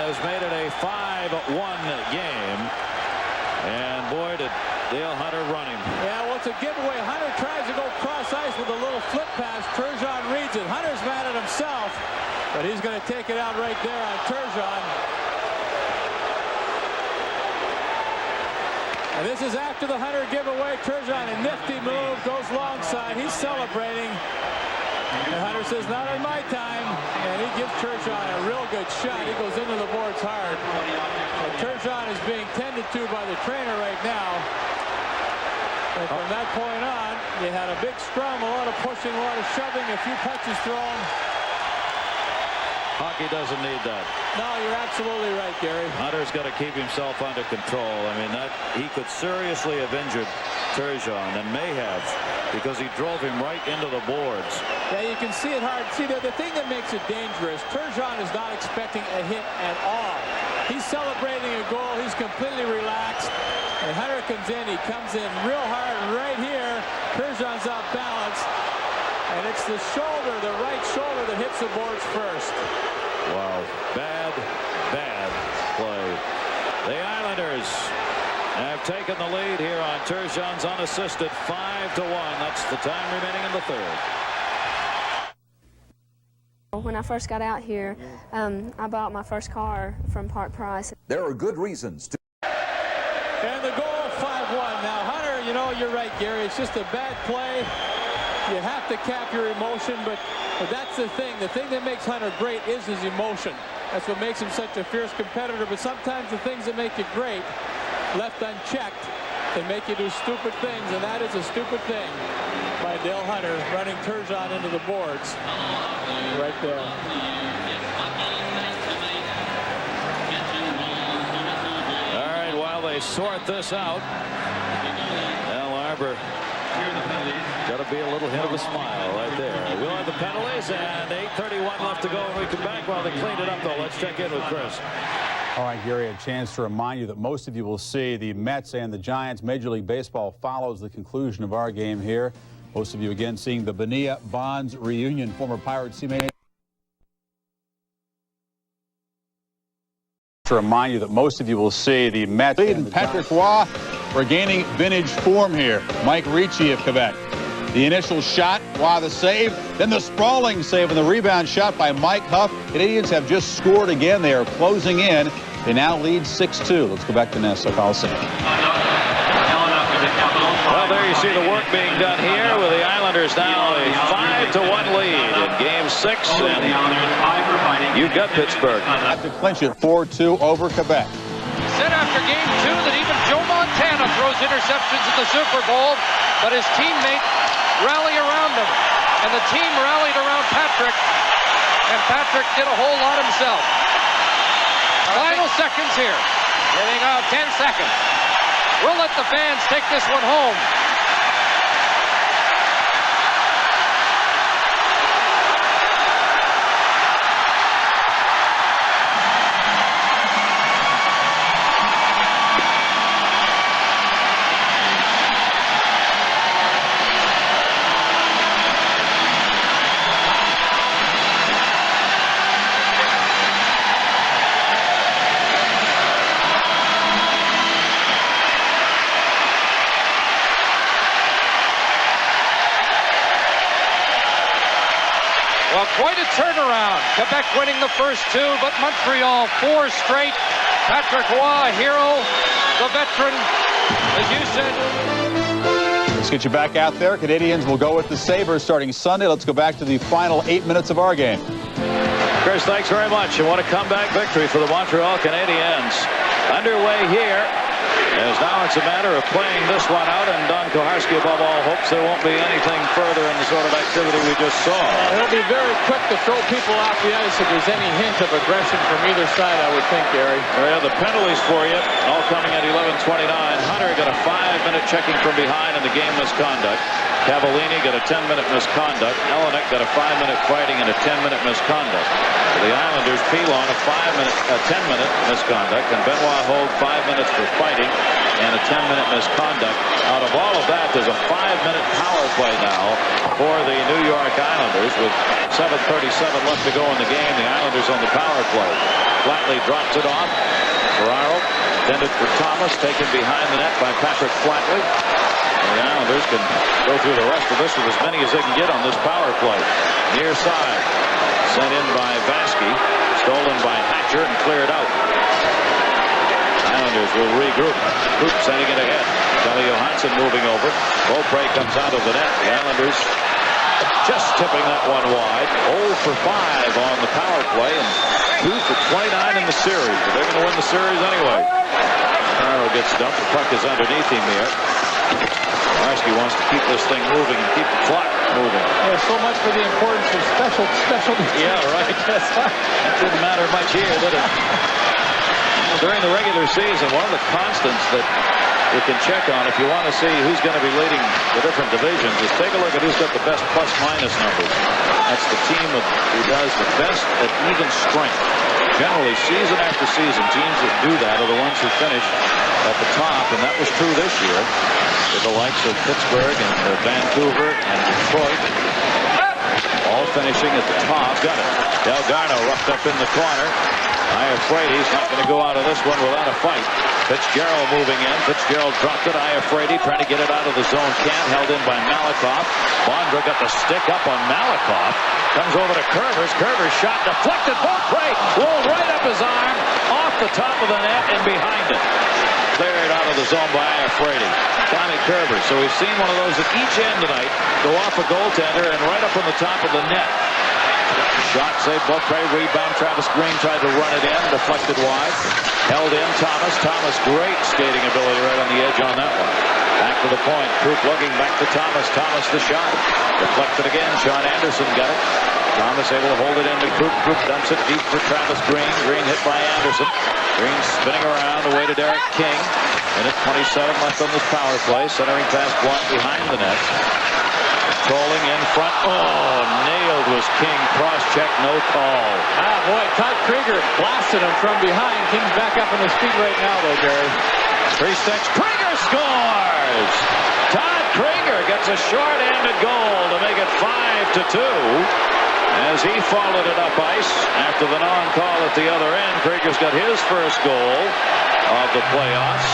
has made it a 5-1 game. And boy, did Dale Hunter run him. Yeah, well, it's a giveaway. Hunter tries to go cross ice with a little flip pass. Turgeon reads it. Hunter's mad at himself, but he's going to take it out right there on Turgeon. And this is after the Hunter giveaway. Turgeon, a nifty move, goes long side. He's celebrating. And Hunter says, not on my time. And he gives Turgeon a real good shot. He goes into the boards hard. And Turgeon is being tended to by the trainer right now. And from that point on, you had a big scrum, a lot of pushing, a lot of shoving, a few punches thrown. Hockey doesn't need that. No, you're absolutely right, Gary. Hunter's got to keep himself under control. I mean, that he could seriously have injured Turgeon, and may have, because he drove him right into the boards. Yeah, you can see it hard. See, the thing that makes it dangerous, Turgeon is not expecting a hit at all. He's celebrating a goal. He's completely relaxed. And Hunter comes in. He comes in real hard right here. Turgeon's off balance. And it's the shoulder, the right shoulder, that hits the boards first. Wow. Bad play. The Islanders have taken the lead here on Turgeon's unassisted 5-1. That's the time remaining in the third. When I first got out here, I bought my first car from Park Price. There are good reasons to. And the goal, 5-1. Now, Hunter, you know, you're right, Gary. It's just a bad play. You have to cap your emotion, but that's the thing. The thing that makes Hunter great is his emotion. That's what makes him such a fierce competitor. But sometimes the things that make you great, left unchecked, can make you do stupid things, and that is a stupid thing by Dale Hunter, running Turgeon into the boards. Right there. All right, while they sort this out, Al Arbor got to be a little hint of a smile right there. We'll have the penalties, and 8:31 left to go when we come back. While they cleaned it up, though, let's check in with Chris. All right, Gary, a chance to remind you that most of you will see the Mets and the Giants. Major League Baseball follows the conclusion of our game here. Most of you, again, seeing the Bonilla Bonds reunion. Former Pirates teammate. To remind you that most of you will see the Mets and Patrick Roy regaining vintage form here. Mike Ricci of Quebec. The initial shot, Roy the save, then the sprawling save and the rebound shot by Mike Huff. Canadians have just scored again. They are closing in. They now lead 6-2. Let's go back to Nassau Coliseum. Well, there you see the work being done here with the Islanders now a 5-1 lead in Game 6. And you've got Pittsburgh. Have to clinch it 4-2 over Quebec. Said after Game 2 that even Joe Montana throws interceptions in the Super Bowl, but his teammate rally around him. And the team rallied around Patrick, and Patrick did a whole lot himself. Final seconds here. Getting out 10 seconds. We'll let the fans take this one home. Well, quite a turnaround. Quebec winning the first 2, but Montreal 4 straight. Patrick Roy, a hero, the veteran, as you said. Let's get you back out there. Canadians will go with the Sabres starting Sunday. Let's go back to the final 8 minutes of our game. Chris, thanks very much. And what a comeback victory for the Montreal Canadiens. Underway here, as now it's a matter of playing this one out, and Don Koharski, above all, hopes there won't be anything further in the sort of activity we just saw. He'll be very quick to throw people off the ice if there's any hint of aggression from either side, I would think, Gary. Well, the penalties for you, all coming at 11:29. Hunter got a 5-minute checking from behind in the game misconduct. Cavallini got a 10-minute misconduct. Elenick got a 5-minute fighting and a 10-minute misconduct. For the Islanders, Pilon a 10-minute misconduct, and Benoit Hogue 5 minutes for fighting and a 10-minute misconduct. Out of all of that, there's a 5-minute power play now for the New York Islanders with 7:37 left to go in the game. The Islanders on the power play. Flatley drops it off. Ferraro intended for Thomas, taken behind the net by Patrick Flatley. And the Islanders can go through the rest of this with as many as they can get on this power play. Near side, sent in by Vasky, stolen by Hatcher and cleared out. Islanders will regroup. Group sending it ahead. Kelly Johansson moving over. Beaupre comes out of the net. The Islanders just tipping that one wide. 0 for 5 on the power play and 2 for 29 in the series. But they're going to win the series anyway. Ferraro gets dumped. The puck is underneath him here. Varsky wants to keep this thing moving and keep the clock moving. Yeah, so much for the importance of special. Yeah, right. That didn't matter much here, did it? During the regular season, one of the constants that you can check on if you want to see who's going to be leading the different divisions is take a look at who's got the best plus-minus numbers. That's the team who does the best at even strength. Generally, season after season, teams that do that are the ones who finish at the top, and that was true this year with the likes of Pittsburgh and Vancouver and Detroit, all finishing at the top. Got it. Delgarno roughed up in the corner. Iafrady's not going to go out of this one without a fight. Fitzgerald moving in. Fitzgerald dropped it. Iafrady trying to get it out of the zone. Can't. Held in by Malakoff. Bondra got the stick up on Malakoff. Comes over to Curvers. Curvers shot deflected. Beaupre rolled right up his arm. Off the top of the net and behind it. Cleared out of the zone by Iafrady. Tommy Curvers. So we've seen one of those at each end tonight. Go off a goaltender and right up on the top of the net. Shot saved. Beaupre. Rebound. Travis Green tried to run it in. Deflected wide. Held in. Thomas. Thomas. Great skating ability right on the edge on that one. Back to the point. Coop looking back to Thomas. Thomas the shot. Deflected again. Sean Anderson got it. Thomas able to hold it into Coop. Coop dumps it deep for Travis Green. Green hit by Anderson. Green spinning around away to Derek King. Minute 27 left on this power play. Centering pass blocked behind the net. Controlling in front. Oh, nailed was King. Cross-check, no call. Ah, boy, Todd Krieger blasted him from behind. King's back up on his feet right now, though, Gary. Three sticks. Krieger scores! Todd Krieger gets a short-handed goal to make it 5-2. As he followed it up ice after the non-call at the other end. Krieger's got his first goal of the playoffs.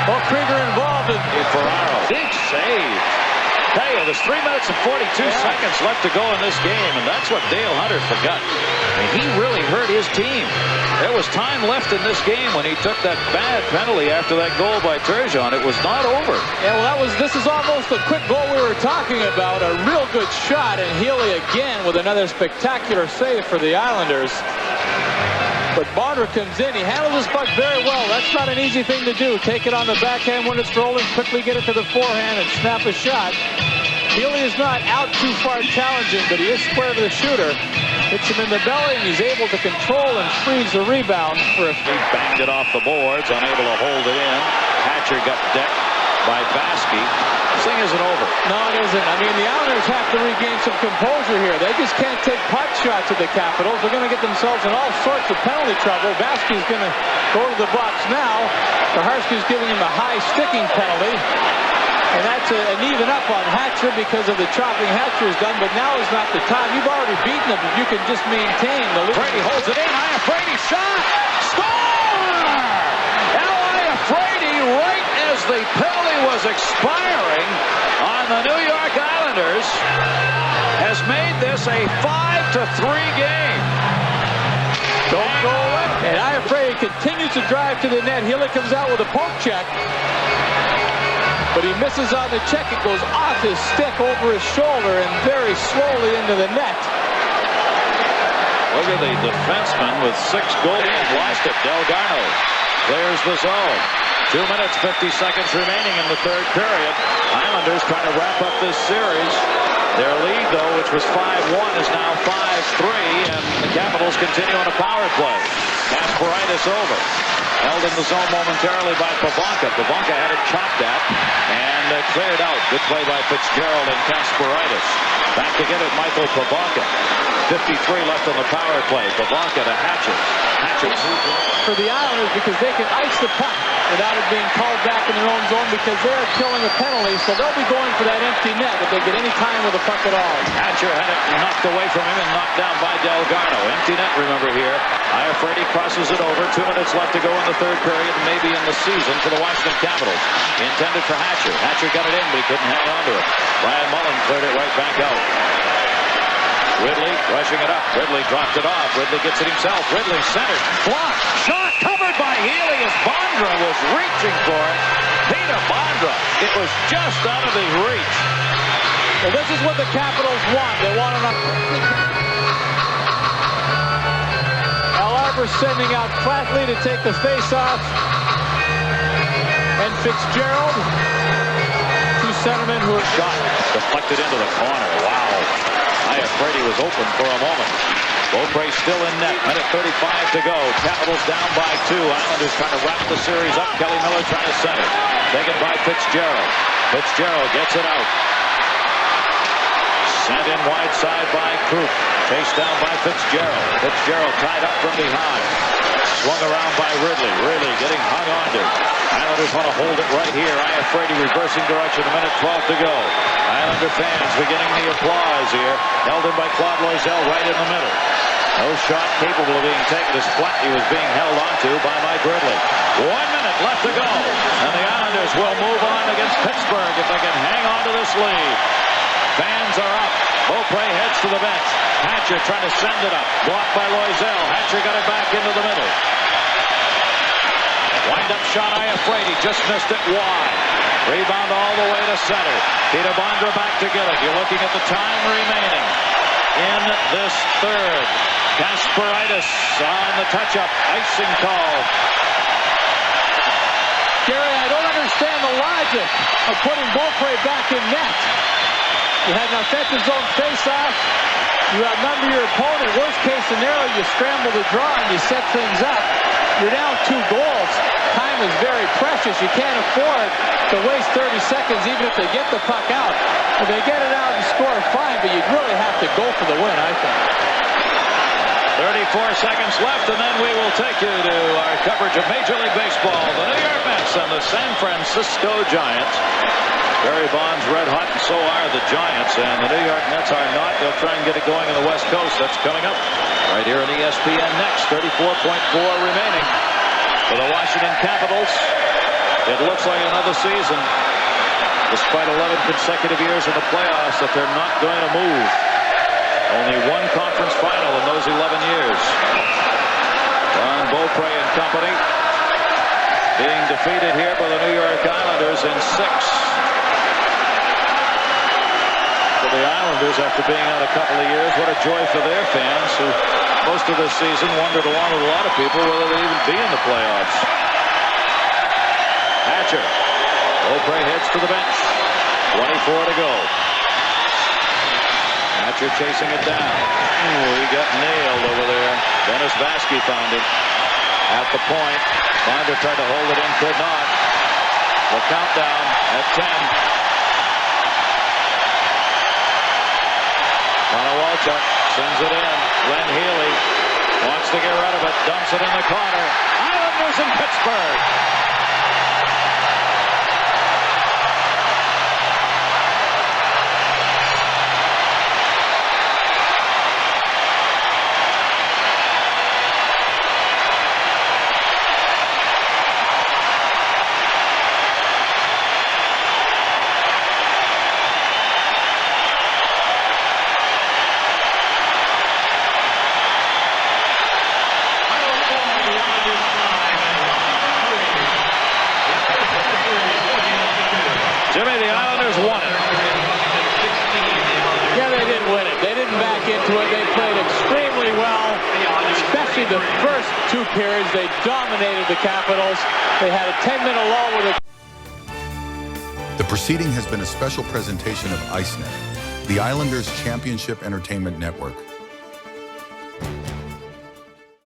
Well, Krieger involved in Ferraro. Big save. Hey, there's 3 minutes and 42 seconds left to go in this game, and that's what Dale Hunter forgot. I mean, he really hurt his team. There was time left in this game when he took that bad penalty after that goal by Turgeon. It was not over. Yeah, well, this is almost the quick goal we were talking about. A real good shot, and Healy again with another spectacular save for the Islanders. But Bondra comes in. He handles this puck very well. That's not an easy thing to do. Take it on the backhand when it's rolling, quickly get it to the forehand and snap a shot. Healy is not out too far challenging, but he is square to the shooter. Hits him in the belly, and he's able to control and freeze the rebound for a... He banged it off the boards, unable to hold it in. Hatcher got decked by Vasky. This thing isn't over. No, it isn't. I mean, the Islanders have to regain some composure here. They just can't take pot shots at the Capitals. They're going to get themselves in all sorts of penalty trouble. Vasky's going to go to the box now. Kaharski's giving him a high sticking penalty. And that's an even up on Hatcher because of the chopping Hatcher has done, but now is not the time. You've already beaten him if you can just maintain the lead. Brady holds it in. Iafrady shot! Score! Iafrady, right as the penalty was expiring on the New York Islanders, has made this a 5-3 game. Don't go away. And Iafrady continues to drive to the net. Healy comes out with a poke check. But he misses on the check. It goes off his stick over his shoulder and very slowly into the net. Look at the defenseman with 6 goals. Lost it. Delgarno clears the zone. 2 minutes, 50 seconds remaining in the third period. Islanders trying to wrap up this series. Their lead, though, which was 5-1, is now 5-3, and the Capitals continue on a power play. Kasparaitis over. Held in the zone momentarily by Pivonka. Pivonka had it chopped at and cleared out. Good play by Fitzgerald and Kasparaitis. Back to get it, Michael Pivonka. 53 left on the power play. Pivonka to Hatcher. Hatcher. For the Islanders, because they can ice the puck without it being called back in their own zone, because they're killing a penalty, so they'll be going for that empty net if they get any time with the puck at all. Hatcher had it knocked away from him and knocked down by Delgado. Empty net, remember here. Iafrate crosses it over. 2 minutes left to go in the third period, maybe in the season for the Washington Capitals. Intended for Hatcher. Hatcher got it in, but he couldn't hang on to it. Ryan Mullen cleared it right back out. Ridley rushing it up. Ridley dropped it off. Ridley gets it himself. Ridley centered. Blocked. Shot covered by Healy as Bondra was reaching for it. Peter Bondra. It was just out of his reach. Well, this is what the Capitals want. They want an... Al Arbour sending out Flatley to take the face-off. And Fitzgerald to centerman who are shot. Deflected into the corner. Wow. Iafrate was open for a moment. Beaupre still in net. Minute 35 to go. Capitals down by 2. Islanders trying to wrap the series up. Kelly Miller trying to center. Taken by Fitzgerald. Fitzgerald gets it out. Sent in wide side by Krug. Chased down by Fitzgerald. Fitzgerald tied up from behind. Swung around by Ridley. Ridley getting hung onto. Islanders want to hold it right here. Iafrate reversing direction. A minute 12 to go. Islander fans beginning the applause here. Held in by Claude Loisel right in the middle. No shot capable of being taken as Flatley was being held onto by Mike Ridley. 1 minute left to go. And the Islanders will move on against Pittsburgh if they can hang on to this lead. Fans are up. Beaupre heads to the bench. Hatcher trying to send it up. Blocked by Loisel. Hatcher got it back into the middle. Wind-up shot, Iafrate. Just missed it wide. Rebound all the way to center. Peter Bondra back to get it. You're looking at the time remaining in this third. Kasparaitis on the touch-up. Icing call. Gary, I don't understand the logic of putting Beaupre back in net. You had an offensive zone face-off. You outnumber your opponent. Worst case scenario, you scramble the draw and you set things up. You're down 2 goals. Time is very precious. You can't afford to waste 30 seconds even if they get the puck out. If they get it out and score, fine, but you'd really have to go for the win, I think. 34 seconds left, and then we will take you to our coverage of Major League Baseball. The New York Mets and the San Francisco Giants. Barry Bonds red hot, and so are the Giants, and the New York Mets are not. They'll try and get it going on the West Coast. That's coming up right here on ESPN next. 34.4 remaining for the Washington Capitals. It looks like another season, despite 11 consecutive years in the playoffs, that they're not going to move. Only 1 conference final in those 11 years. Ron Beaupre and company being defeated here by the New York Islanders in 6. For the Islanders, after being out a couple of years, what a joy for their fans who most of this season wondered along with a lot of people whether they'd even be in the playoffs. Hatcher. Beaupre heads to the bench. 24 to go. Hatcher chasing it down. Ooh, he got nailed over there. Dennis Vasky found him at the point. Bondra tried to hold it in, could not. The countdown at 10. Walchuk sends it in. Glenn Healy wants to get rid of it. Dumps it in the corner. Islanders in Pittsburgh. Jimmy, the Islanders won it. Yeah, they didn't win it. They didn't back into it. They played extremely well, especially the first 2 periods. They dominated the Capitals. They had a 10-minute lull with The proceeding has been a special presentation of ICENET, the Islanders Championship Entertainment Network.